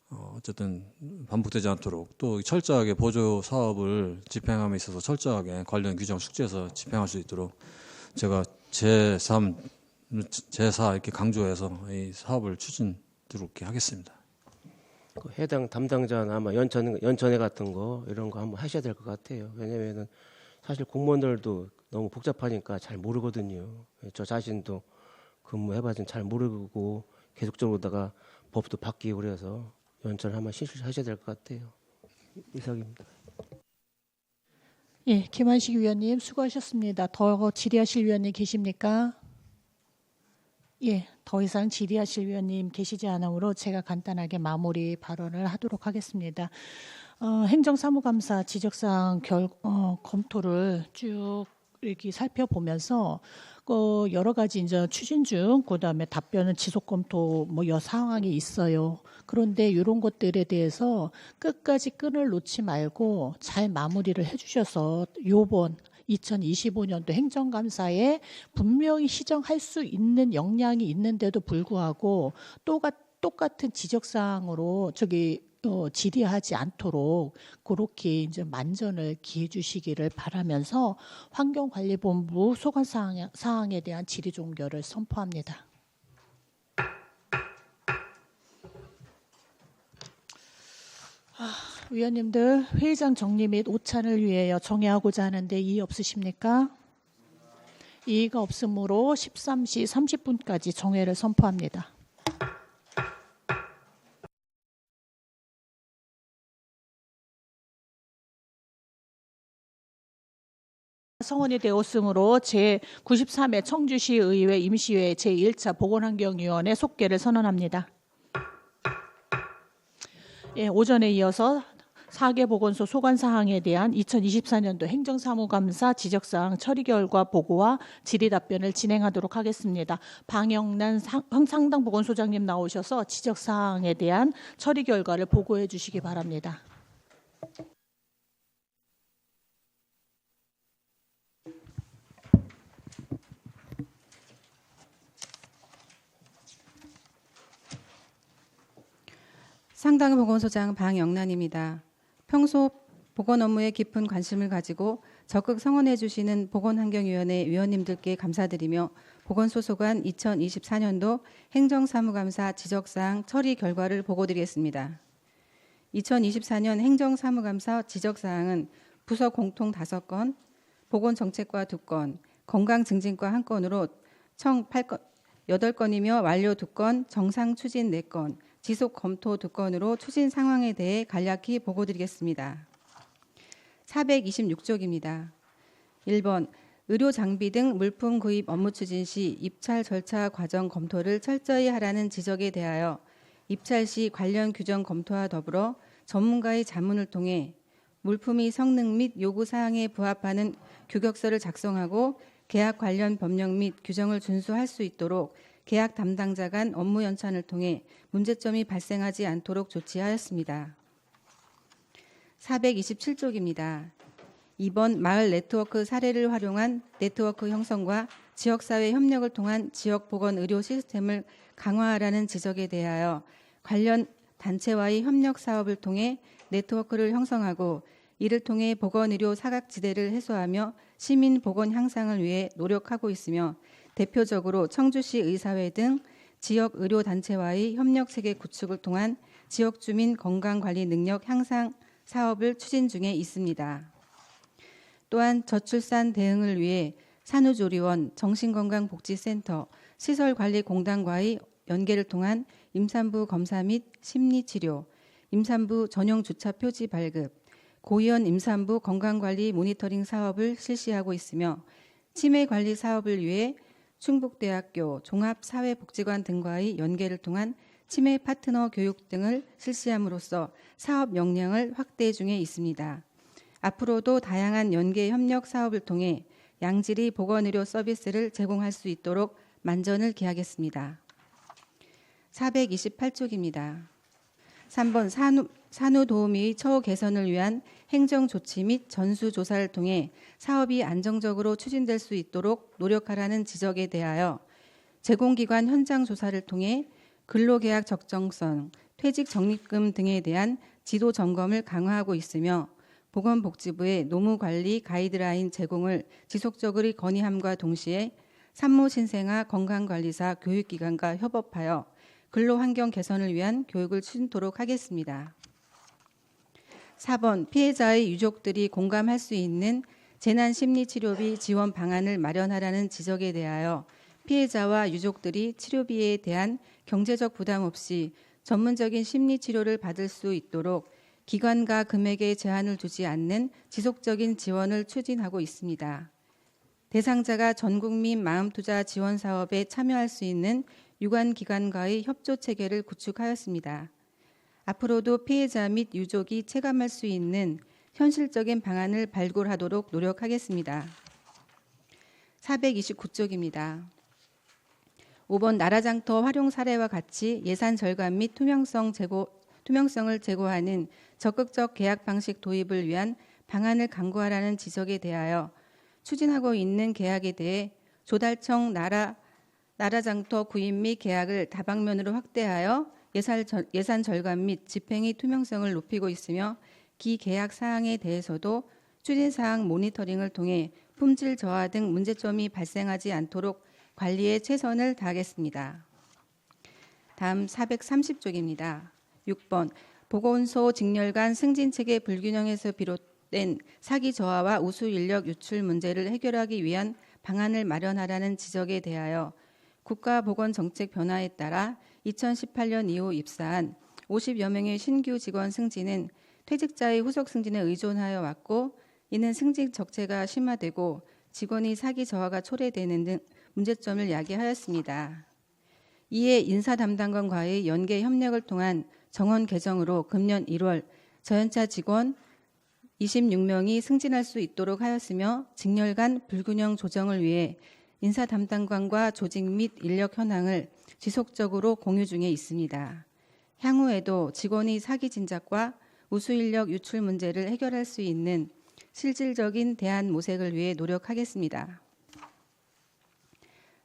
어쨌든 반복되지 않도록 또 철저하게 보조 사업을 집행함에 있어서 철저하게 관련 규정 숙지해서 집행할 수 있도록 제가 제3, 제4 이렇게 강조해서 이 사업을 추진하도록 하겠습니다. 그 해당 담당자나 아마 연천회 같은 거 이런 거 한번 하셔야 될 것 같아요. 왜냐면은 사실 공무원들도 너무 복잡하니까 잘 모르거든요. 저 자신도 근무해봐서는 잘 모르고 계속적으로다가 법도 바뀌고 그래서 연천 한번 실시하셔야 될 것 같아요. 이상입니다. 예, 김한식 위원님 수고하셨습니다. 더 질의하실 위원님 계십니까? 예, 더 이상 질의하실 위원님 계시지 않으므로 제가 간단하게 마무리 발언을 하도록 하겠습니다. 행정사무감사 지적사항 검토를 쭉 이렇게 살펴보면서 여러 가지 이제 추진 중, 그다음에 답변은 지속 검토 뭐 여러 상황이 있어요. 그런데 이런 것들에 대해서 끝까지 끈을 놓지 말고 잘 마무리를 해주셔서 요번 2025년도 행정감사에 분명히 시정할 수 있는 역량이 있는데도 불구하고 똑같은 지적사항으로 질의하지 않도록 그렇게 이제 만전을 기해 주시기를 바라면서 환경관리본부 소관 사항에 대한 질의 종결을 선포합니다. 위원님들 회의장 정리 및 오찬을 위하여 정회하고자 하는데 이의 없으십니까? 이의가 없으므로 13시 30분까지 정회를 선포합니다. 성원이 되었으므로 제93회 청주시의회 임시회 제1차 보건환경위원회 속개를 선언합니다. 예, 오전에 이어서 4개 보건소 소관사항에 대한 2024년도 행정사무감사 지적사항 처리 결과 보고와 질의 답변을 진행하도록 하겠습니다. 방영란 상당보건소장님 나오셔서 지적사항에 대한 처리 결과를 보고해 주시기 바랍니다. 상당보건소장 방영란입니다. 평소 보건 업무에 깊은 관심을 가지고 적극 성원해 주시는 보건환경위원회 위원님들께 감사드리며 보건소 소관 2024년도 행정사무감사 지적사항 처리 결과를 보고드리겠습니다. 2024년 행정사무감사 지적사항은 부서 공통 5건, 보건정책과 2건, 건강증진과 1건으로 총 8건이며 완료 2건, 정상 추진 4건, 지속 검토 2건으로 추진 상황에 대해 간략히 보고드리겠습니다. 426쪽입니다. 1번, 의료 장비 등 물품 구입 업무 추진 시 입찰 절차 과정 검토를 철저히 하라는 지적에 대하여 입찰 시 관련 규정 검토와 더불어 전문가의 자문을 통해 물품이 성능 및 요구 사항에 부합하는 규격서를 작성하고 계약 관련 법령 및 규정을 준수할 수 있도록 계약 담당자 간 업무 연찬을 통해 문제점이 발생하지 않도록 조치하였습니다. 427쪽입니다. 2번 마을 네트워크 사례를 활용한 네트워크 형성과 지역사회 협력을 통한 지역보건의료 시스템을 강화하라는 지적에 대하여 관련 단체와의 협력 사업을 통해 네트워크를 형성하고 이를 통해 보건의료 사각지대를 해소하며 시민 보건 향상을 위해 노력하고 있으며 대표적으로 청주시 의사회 등 지역 의료단체와의 협력체계 구축을 통한 지역 주민 건강관리 능력 향상 사업을 추진 중에 있습니다. 또한 저출산 대응을 위해 산후조리원, 정신건강복지센터, 시설관리공단과의 연계를 통한 임산부 검사 및 심리치료, 임산부 전용 주차 표지 발급, 고위험 임산부 건강관리 모니터링 사업을 실시하고 있으며 치매관리 사업을 위해 충북대학교 종합사회복지관 등과의 연계를 통한 치매 파트너 교육 등을 실시함으로써 사업 역량을 확대 중에 있습니다. 앞으로도 다양한 연계 협력 사업을 통해 양질의 보건의료 서비스를 제공할 수 있도록 만전을 기하겠습니다. 428쪽입니다. 3번 산후도우미의 처우 개선을 위한 행정조치 및 전수조사를 통해 사업이 안정적으로 추진될 수 있도록 노력하라는 지적에 대하여 제공기관 현장 조사를 통해 근로계약 적정성, 퇴직 적립금 등에 대한 지도 점검을 강화하고 있으며 보건복지부의 노무관리 가이드라인 제공을 지속적으로 건의함과 동시에 산모신생아 건강관리사 교육기관과 협업하여 근로환경 개선을 위한 교육을 추진토록 하겠습니다. 4번 피해자의 유족들이 공감할 수 있는 재난심리치료비 지원 방안을 마련하라는 지적에 대하여 피해자와 유족들이 치료비에 대한 경제적 부담 없이 전문적인 심리치료를 받을 수 있도록 기관과 금액에 제한을 두지 않는 지속적인 지원을 추진하고 있습니다. 대상자가 전국민 마음투자 지원 사업에 참여할 수 있는 유관기관과의 협조 체계를 구축하였습니다. 앞으로도 피해자 및 유족이 체감할 수 있는 현실적인 방안을 발굴하도록 노력하겠습니다. 429쪽입니다. 5번 나라장터 활용 사례와 같이 예산 절감 및 투명성을 제고하는 적극적 계약 방식 도입을 위한 방안을 강구하라는 지적에 대하여 추진하고 있는 계약에 대해 조달청 나라장터 구입 및 계약을 다방면으로 확대하여 예산 절감 및 집행의 투명성을 높이고 있으며 기 계약 사항에 대해서도 추진 사항 모니터링을 통해 품질 저하 등 문제점이 발생하지 않도록 관리에 최선을 다하겠습니다. 다음 430쪽입니다. 6번 보건소 직렬 간 승진 체계 불균형에서 비롯된 사기 저하와 우수 인력 유출 문제를 해결하기 위한 방안을 마련하라는 지적에 대하여 국가보건정책 변화에 따라 2018년 이후 입사한 50여 명의 신규 직원 승진은 퇴직자의 후속 승진에 의존하여 왔고 이는 승진 적체가 심화되고 직원의 사기 저하가 초래되는 등 문제점을 야기하였습니다. 이에 인사 담당관과의 연계 협력을 통한 정원 개정으로 금년 1월 저연차 직원 26명이 승진할 수 있도록 하였으며 직렬 간 불균형 조정을 위해 인사 담당관과 조직 및 인력 현황을 지속적으로 공유 중에 있습니다. 향후에도 직원의 사기 진작과 우수 인력 유출 문제를 해결할 수 있는 실질적인 대안 모색을 위해 노력하겠습니다.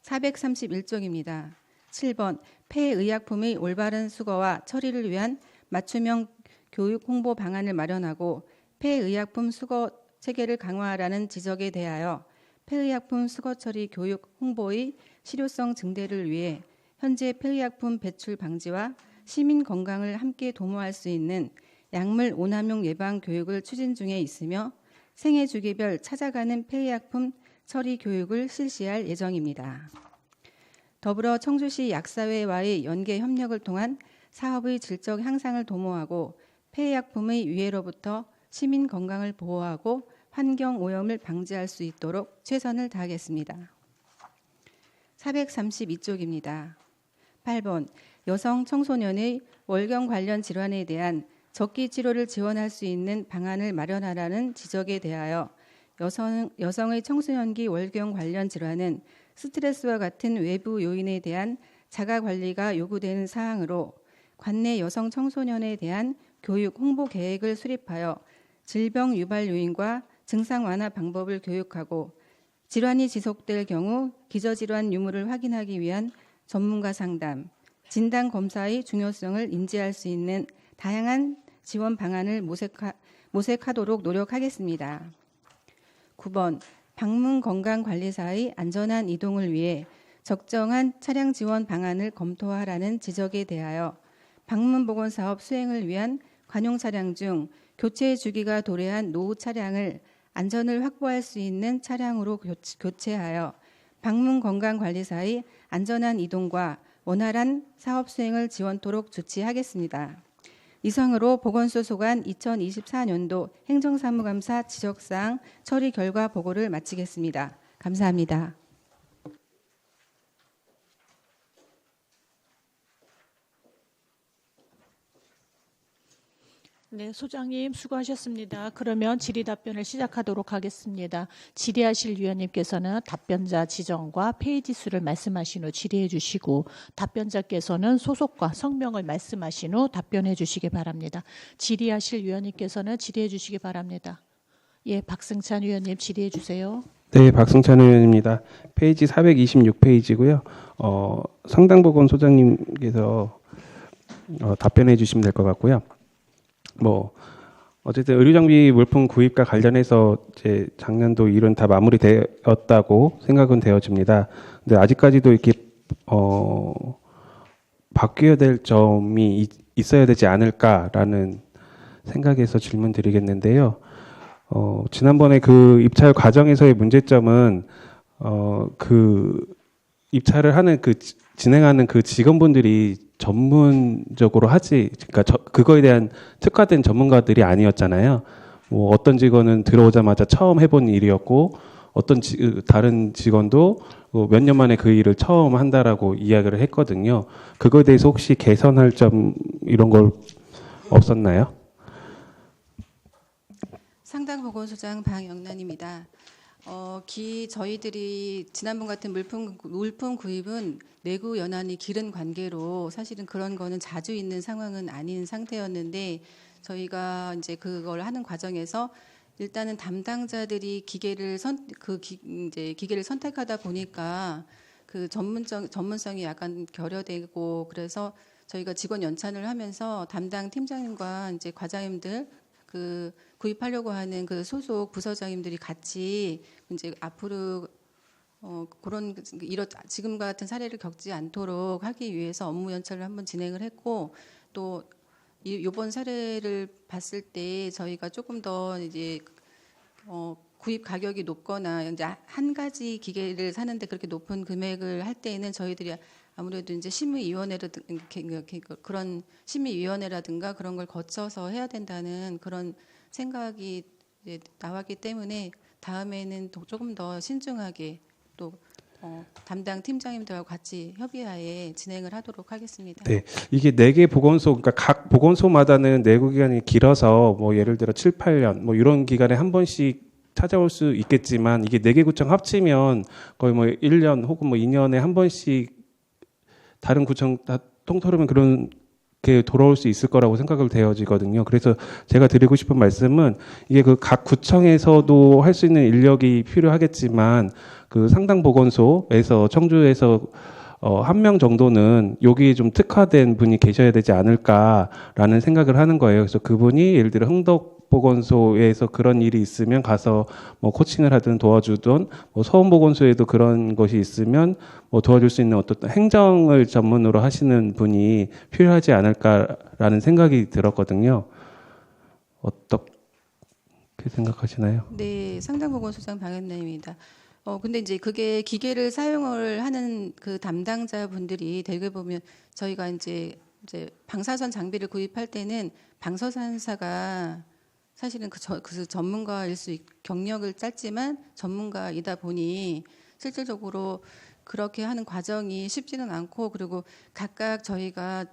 431쪽입니다. 7번 폐의약품의 올바른 수거와 처리를 위한 맞춤형 교육 홍보 방안을 마련하고 폐의약품 수거 체계를 강화하라는 지적에 대하여 폐의약품 수거 처리 교육 홍보의 실효성 증대를 위해 현재 폐의약품 배출 방지와 시민 건강을 함께 도모할 수 있는 약물 오남용 예방 교육을 추진 중에 있으며 생애 주기별 찾아가는 폐의약품 처리 교육을 실시할 예정입니다. 더불어 청주시 약사회와의 연계 협력을 통한 사업의 질적 향상을 도모하고 폐의약품의 유해로부터 시민 건강을 보호하고 환경 오염을 방지할 수 있도록 최선을 다하겠습니다. 432쪽입니다. 8번 여성 청소년의 월경 관련 질환에 대한 적기 치료를 지원할 수 있는 방안을 마련하라는 지적에 대하여 여성의 청소년기 월경 관련 질환은 스트레스와 같은 외부 요인에 대한 자가 관리가 요구되는 사항으로 관내 여성 청소년에 대한 교육 홍보 계획을 수립하여 질병 유발 요인과 증상 완화 방법을 교육하고 질환이 지속될 경우 기저질환 유무를 확인하기 위한 전문가 상담, 진단 검사의 중요성을 인지할 수 있는 다양한 지원 방안을 모색하도록 노력하겠습니다. 9번 방문 건강관리사의 안전한 이동을 위해 적정한 차량 지원 방안을 검토하라는 지적에 대하여 방문보건 사업 수행을 위한 관용 차량 중 교체 주기가 도래한 노후 차량을 안전을 확보할 수 있는 차량으로 교체하여 방문 건강관리사의 안전한 이동과 원활한 사업 수행을 지원토록 조치하겠습니다. 이상으로 보건소 소관 2024년도 행정사무감사 지적사항 처리 결과 보고를 마치겠습니다. 감사합니다. 네, 소장님 수고하셨습니다. 그러면 질의 답변을 시작하도록 하겠습니다. 질의하실 위원님께서는 답변자 지정과 페이지 수를 말씀하신 후 질의해 주시고 답변자께서는 소속과 성명을 말씀하신 후 답변해 주시기 바랍니다. 질의하실 위원님께서는 질의해 주시기 바랍니다. 예, 박승찬 위원님 질의해 주세요. 네, 박승찬 의원입니다. 페이지 426페이지고요. 상당보건 소장님께서 답변해 주시면 될 것 같고요. 어쨌든 의료장비 물품 구입과 관련해서 이제 작년도 일은 다 마무리되었다고 생각은 되어집니다. 근데 아직까지도 이렇게 바뀌어야 될 점이 있어야 되지 않을까라는 생각에서 질문드리겠는데요. 지난번에 그 입찰 과정에서의 문제점은 그 입찰을 하는 진행하는 그 직원분들이 전문적으로 그러니까 그거에 대한 특화된 전문가들이 아니었잖아요. 어떤 직원은 들어오자마자 처음 해본 일이었고, 다른 직원도 몇 년 만에 그 일을 처음 한다라고 이야기를 했거든요. 그거에 대해서 혹시 개선할 점 이런 걸 없었나요? 상당보건소장 방영란입니다. 저희들이 지난번 같은 물품 구입은 내구 연한이 기른 관계로 사실은 그런 거는 자주 있는 상황은 아닌 상태였는데 저희가 이제 그걸 하는 과정에서 일단은 담당자들이 기계를 선택하다 보니까 그 전문성이 약간 결여되고 그래서 저희가 직원 연찬을 하면서 담당 팀장님과 이제 과장님들 구입하려고 하는 그 소속 부서장님들이 같이 이제 앞으로 지금과 같은 사례를 겪지 않도록 하기 위해서 업무 연차를 한번 진행을 했고 또 이번 사례를 봤을 때 저희가 조금 더 이제 구입 가격이 높거나 이제 한 가지 기계를 사는데 그렇게 높은 금액을 할 때에는 저희들이 아무래도 이제 그런 심의위원회라든가 그런 걸 거쳐서 해야 된다는 그런 생각이 이제 나왔기 때문에 다음에는 조금 더 신중하게 또 담당 팀장님들하고 같이 협의하에 진행을 하도록 하겠습니다. 네, 이게 4개 보건소, 그러니까 각 보건소마다는 내구 기간이 길어서 예를 들어 7, 8년 이런 기간에 한 번씩 찾아올 수 있겠지만 이게 4개 구청 합치면 거의 1년 혹은 2년에 한 번씩 다른 구청 다 통틀으면 그렇게 돌아올 수 있을 거라고 생각을 되어지거든요. 그래서 제가 드리고 싶은 말씀은 이게 그 각 구청에서도 할 수 있는 인력이 필요하겠지만 그 상당 보건소에서 청주에서 한 명 정도는 여기에 좀 특화된 분이 계셔야 되지 않을까라는 생각을 하는 거예요. 그래서 그분이 예를 들어 흥덕보건소에서 그런 일이 있으면 가서 코칭을 하든 도와주든 서원보건소에도 그런 것이 있으면 도와줄 수 있는 어떤 행정을 전문으로 하시는 분이 필요하지 않을까라는 생각이 들었거든요. 어떻게 생각하시나요? 네, 상당보건소장 방현남입니다. 근데 이제 그게 기계를 사용을 하는 그 담당자분들이 대개 보면 저희가 이제 방사선 장비를 구입할 때는 방사선사가 사실은 그 전문가일 경력을 짧지만 전문가이다 보니 실질적으로 그렇게 하는 과정이 쉽지는 않고 그리고 각각 저희가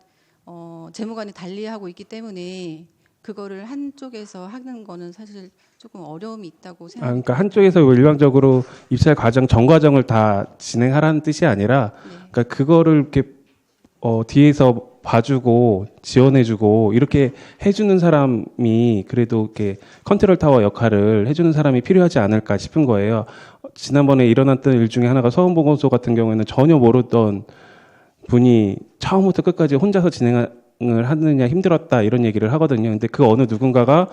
재무관이 달리하고 있기 때문에 그거를 한쪽에서 하는 거는 사실 조금 어려움이 있다고 생각합니다. 그러니까 한쪽에서 일방적으로 입찰 과정 전 과정을 다 진행하라는 뜻이 아니라, 그러니까 그거를 이렇게 뒤에서 봐주고 지원해주고 이렇게 해주는 사람이 그래도 이렇게 컨트롤 타워 역할을 해주는 사람이 필요하지 않을까 싶은 거예요. 지난번에 일어났던 일 중에 하나가 서원보건소 같은 경우에는 전혀 모르던 분이 처음부터 끝까지 혼자서 진행을 하느냐 힘들었다 이런 얘기를 하거든요. 근데 그 어느 누군가가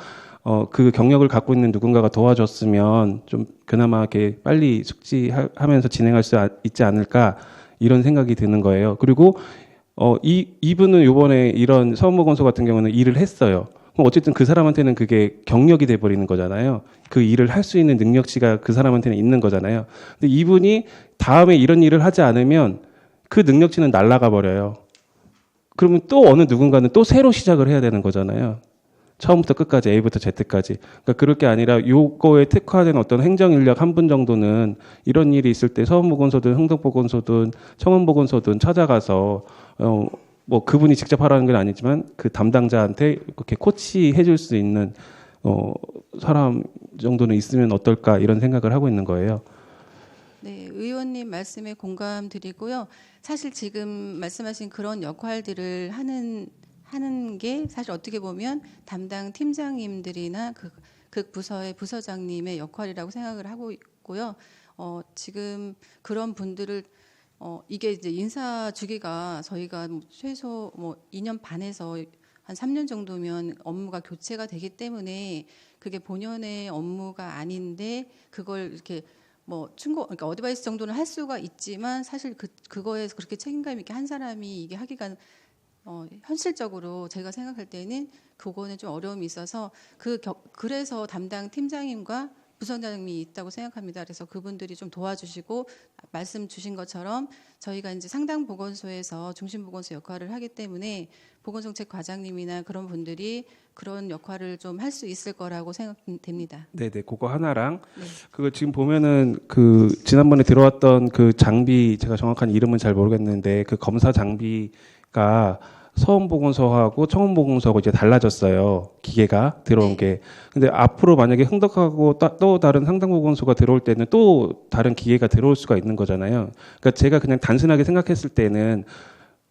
그 경력을 갖고 있는 누군가가 도와줬으면 좀 그나마 이렇게 빨리 숙지하면서 진행할 수 있지 않을까 이런 생각이 드는 거예요. 그리고 이분은 이번에 이런 서원보건소 같은 경우는 일을 했어요. 그럼 어쨌든 그 사람한테는 그게 경력이 돼버리는 거잖아요. 그 일을 할 수 있는 능력치가 그 사람한테는 있는 거잖아요. 근데 이분이 다음에 이런 일을 하지 않으면 그 능력치는 날아가 버려요. 그러면 또 어느 누군가는 또 새로 시작을 해야 되는 거잖아요. 처음부터 끝까지 A부터 Z까지. 그러니까 그럴 게 아니라 요거에 특화된 어떤 행정 인력 한 분 정도는 이런 일이 있을 때 서원보건소든 흥덕보건소든 청원보건소든 찾아가서 뭐 그분이 직접 하라는 건 아니지만 그 담당자한테 그렇게 코치해 줄 수 있는 사람 정도는 있으면 어떨까 이런 생각을 하고 있는 거예요. 네, 의원님 말씀에 공감드리고요. 사실 지금 말씀하신 그런 역할들을 하는 게 사실 어떻게 보면 담당 팀장님들이나 그 부서의 부서장님의 역할이라고 생각을 하고 있고요. 지금 그런 분들을 이게 이제 인사 주기가 저희가 최소 2년 반에서 한 3년 정도면 업무가 교체가 되기 때문에 그게 본연의 업무가 아닌데 그걸 이렇게 그러니까 어드바이스 정도는 할 수가 있지만 사실 그거에서 그렇게 책임감 있게 한 사람이 이게 하기가 현실적으로 제가 생각할 때는 그거는 좀 어려움이 있어서 그래서 담당 팀장님과 부서장님이 있다고 생각합니다. 그래서 그분들이 좀 도와주시고 말씀 주신 것처럼 저희가 이제 상당 보건소에서 중심 보건소 역할을 하기 때문에 보건정책 과장님이나 그런 분들이 그런 역할을 좀 할 수 있을 거라고 생각됩니다. 네네, 그거 하나랑 네. 그거 지금 보면은 그 지난번에 들어왔던 그 장비 제가 정확한 이름은 잘 모르겠는데 그 검사 장비가 서원보건소하고 청원보건소하고 이제 달라졌어요. 기계가 들어온 네. 게. 근데 앞으로 만약에 흥덕하고 또 다른 상당보건소가 들어올 때는 또 다른 기계가 들어올 수가 있는 거잖아요. 그러니까 제가 그냥 단순하게 생각했을 때는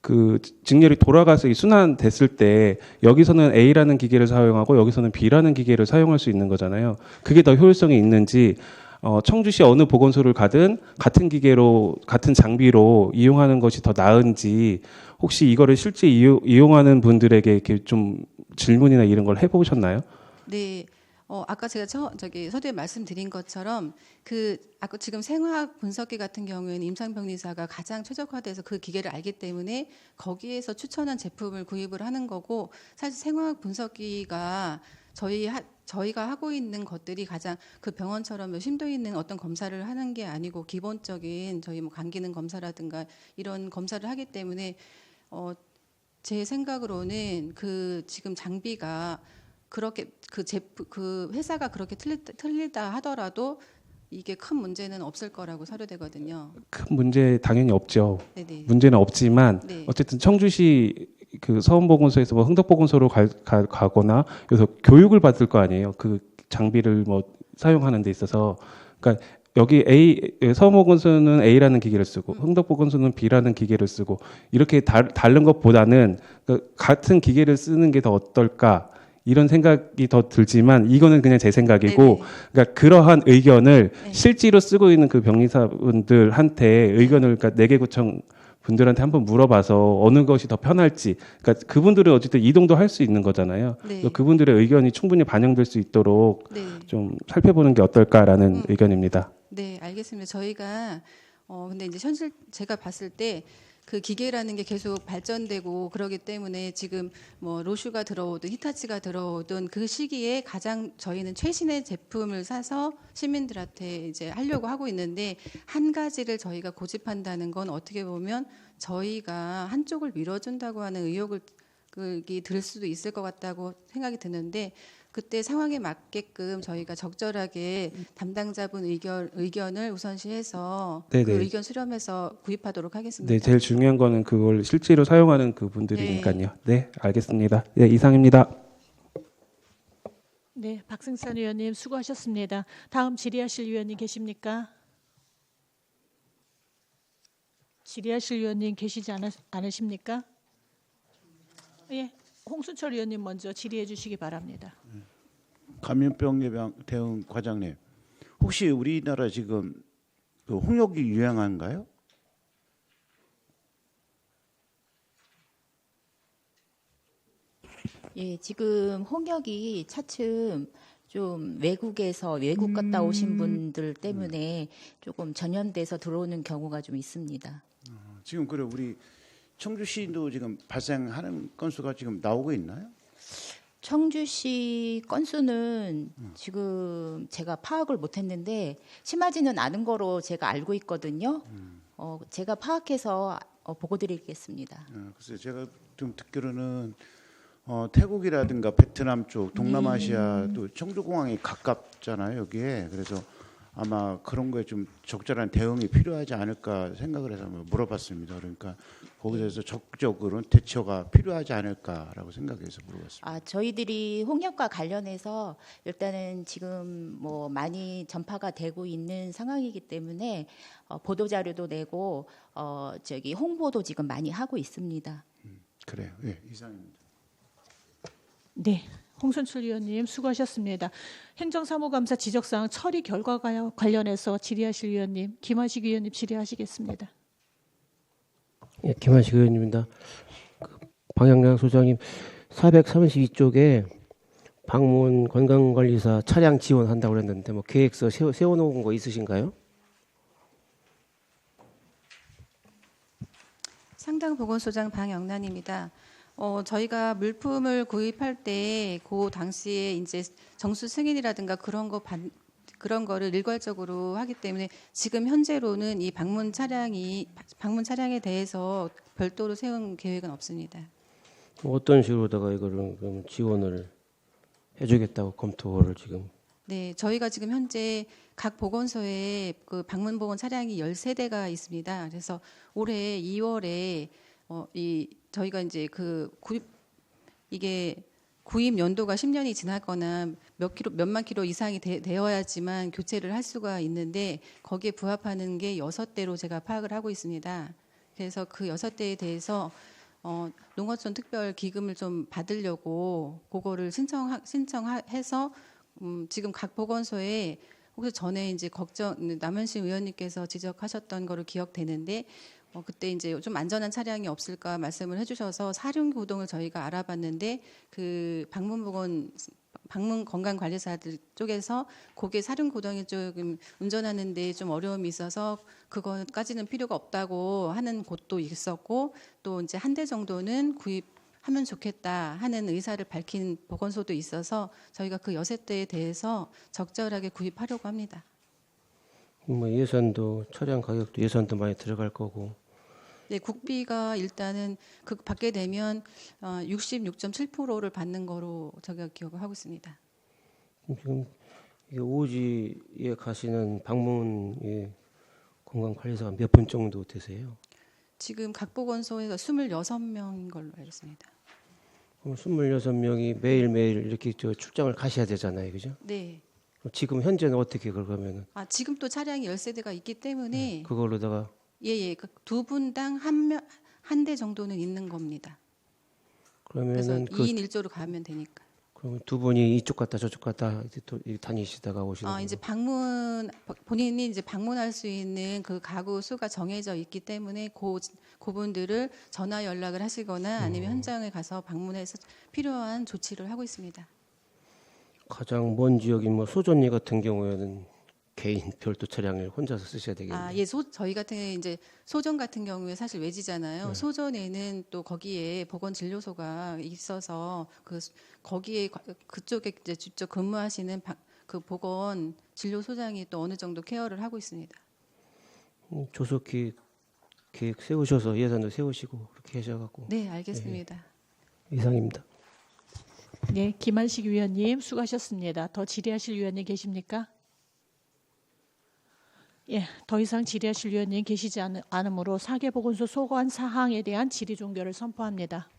그 직렬이 돌아가서 이 순환됐을 때 여기서는 A라는 기계를 사용하고 여기서는 B라는 기계를 사용할 수 있는 거잖아요. 그게 더 효율성이 있는지 청주시 어느 보건소를 가든 같은 기계로 같은 장비로 이용하는 것이 더 나은지 혹시 이거를 실제 이용하는 분들에게 이렇게 좀 질문이나 이런 걸 해보셨나요? 네. 아까 제가 서두에 말씀드린 것처럼 아까 지금 생화학 분석기 같은 경우에는 임상병리사가 가장 최적화돼서 그 기계를 알기 때문에 거기에서 추천한 제품을 구입을 하는 거고 사실 생화학 분석기가 저희가 하고 있는 것들이 가장 그 병원처럼 심도 있는 어떤 검사를 하는 게 아니고 기본적인 저희 감기 기능 검사라든가 이런 검사를 하기 때문에 제 생각으로는 그 지금 장비가 그렇게 그 회사가 그렇게 틀리다 하더라도 이게 큰 문제는 없을 거라고 사료되거든요. 큰 문제 당연히 없죠. 네네. 문제는 없지만 네. 어쨌든 청주시 그 서원보건소에서 흥덕보건소로 가거나 여기서 교육을 받을 거 아니에요. 그 장비를 사용하는 데 있어서. 그러니까 여기 서원보건소는 A라는 기계를 쓰고 흥덕보건소는 B라는 기계를 쓰고 이렇게 다른 것보다는 같은 기계를 쓰는 게 더 어떨까 이런 생각이 더 들지만 이거는 그냥 제 생각이고 네네. 그러니까 그러한 의견을 네. 실제로 쓰고 있는 그 병리사분들한테 의견을 그러니까 4개 구청 분들한테 한번 물어봐서 어느 것이 더 편할지 그러니까 그분들은 어쨌든 이동도 할 수 있는 거잖아요. 네. 그분들의 의견이 충분히 반영될 수 있도록 네. 좀 살펴보는 게 어떨까라는 의견입니다. 네, 알겠습니다. 저희가 근데 이제 현실 제가 봤을 때 그 기계라는 게 계속 발전되고 그러기 때문에 지금 로슈가 들어오든 히타치가 들어오든 그 시기에 가장 저희는 최신의 제품을 사서 시민들한테 이제 하려고 하고 있는데 한 가지를 저희가 고집한다는 건 어떻게 보면 저희가 한쪽을 밀어준다고 하는 의혹이 들 수도 있을 것 같다고 생각이 드는데 그때 상황에 맞게끔 저희가 적절하게 담당자분 의견을 우선시해서 네네. 그 의견 수렴해서 구입하도록 하겠습니다. 네, 제일 중요한 거는 그걸 실제로 사용하는 그 분들이니까요. 네, 알겠습니다. 네, 이상입니다. 네, 박승찬 의원님 수고하셨습니다. 다음 질의하실 의원님 계십니까? 질의하실 의원님 계시지 않으십니까? 예, 홍순철 의원님 먼저 질의해 주시기 바랍니다. 감염병 예방 대응 과장님, 혹시 우리나라 지금 그 홍역이 유행한가요? 예, 지금 홍역이 차츰 좀 외국 갔다 오신 분들 때문에 조금 전염돼서 들어오는 경우가 좀 있습니다. 지금 그래 우리 청주시도 지금 발생하는 건수가 지금 나오고 있나요? 청주시 건수는 지금 제가 파악을 못했는데 심하지는 않은 거로 제가 알고 있거든요. 제가 파악해서 보고드리겠습니다. 글쎄 제가 좀 듣기로는 태국이라든가 베트남 쪽, 동남아시아도 청주공항이 가깝잖아요 여기에. 그래서 아마 그런 거에 좀 적절한 대응이 필요하지 않을까 생각을 해서 물어봤습니다. 그러니까 거기에 대해서 적극적으로 대처가 필요하지 않을까라고 생각해서 물어봤습니다. 저희들이 홍역과 관련해서 일단은 지금 뭐 많이 전파가 되고 있는 상황이기 때문에 보도 자료도 내고 홍보도 지금 많이 하고 있습니다. 그래요. 예, 이상입니다. 네, 홍순출 위원님 수고하셨습니다. 행정사무감사 지적사항 처리 결과와 관련해서 질의하실 위원님 김한식 위원님 질의하시겠습니다. 예, 김한식 의원입니다. 방향량 소장님 432쪽에 방문 건강관리사 차량 지원한다고 그랬는데 뭐 계획서 세워놓은 거 있으신가요? 상당보건소장 방영란입니다. 저희가 물품을 구입할 때 그 당시에 이제 정수 승인이라든가 그런 거를 일괄적으로 하기 때문에 지금 현재로는 이 방문 차량에 대해서 별도로 세운 계획은 없습니다. 어떤 식으로다가 이거를 그럼 지원을 해주겠다고 검토를 지금? 네, 저희가 지금 현재 각 보건소에 그 방문 보건 차량이 13대가 있습니다. 그래서 올해 2월에 저희가 이제 이게 구입 연도가 10년이 지나거나 몇만 킬로 이상이 되어야지만 교체를 할 수가 있는데 거기에 부합하는 게 6대로 제가 파악을 하고 있습니다. 그래서 그 6대에 대해서 농어촌 특별 기금을 좀 받으려고 그거를 신청해서 지금 각 보건소에 혹시 전에 이제 남현신 의원님께서 지적하셨던 거로 기억되는데 그때 이제 좀 안전한 차량이 없을까 말씀을 해주셔서 사륜구동을 저희가 알아봤는데 그 방문 건강관리사들 쪽에서 거기에 사륜구동이 조금 운전하는데 좀 어려움이 있어서 그거까지는 필요가 없다고 하는 곳도 있었고 또 이제 한 대 정도는 구입하면 좋겠다 하는 의사를 밝힌 보건소도 있어서 저희가 그 6대에 대해서 적절하게 구입하려고 합니다. 뭐 예산도 차량 가격도 예산도 많이 들어갈 거고. 네, 국비가 일단은 받게 되면 66.7%를 받는 거로 제가 기억을 하고 있습니다. 지금 오지에 가시는 방문 건강관리사가 몇 분 정도 되세요? 지금 각 보건소에서 26명인 걸로 알고 있습니다. 그럼 26명이 매일매일 이렇게 출장을 가셔야 되잖아요, 그죠? 네. 지금 현재는 어떻게 그러면은? 지금 또 차량이 13대가 있기 때문에 그걸로다가 예, 두 분당 한 대 정도는 있는 겁니다. 그러면은 그래서 2인 1조로 가면 되니까. 그러면 두 분이 이쪽 갔다 저쪽 갔다 다니시다가 오시는 이제 거예요? 본인이 이제 방문할 수 있는 그 가구 수가 정해져 있기 때문에 그분들을 전화 연락을 하시거나 아니면 현장에 가서 방문해서 필요한 조치를 하고 있습니다. 가장 먼 지역인 뭐 소전리 같은 경우에는 개인 별도 차량을 혼자서 쓰셔야 되겠네요. 예, 저희 같은 경우에 이제 소전 같은 경우에 사실 외지잖아요. 네. 소전에는 또 거기에 보건진료소가 있어서 거기에 그쪽에 이제 직접 근무하시는 그 보건진료소장이 또 어느 정도 케어를 하고 있습니다. 조속히 계획 세우셔서 예산도 세우시고 그렇게 하셔갖고. 네, 알겠습니다. 네, 이상입니다. 네, 김한식 위원님 수고하셨습니다. 더 질의하실 위원님 계십니까? 예, 더 이상 질의하실 위원님 계시지 않으므로 4개 보건소 소관 사항에 대한 질의 종결을 선포합니다.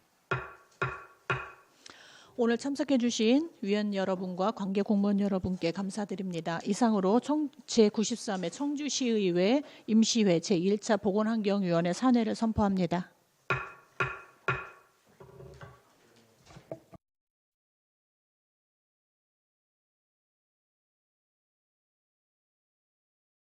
오늘 참석해 주신 위원 여러분과 관계 공무원 여러분께 감사드립니다. 이상으로 제93회 청주시의회 임시회 제1차 보건환경위원회 산회를 선포합니다.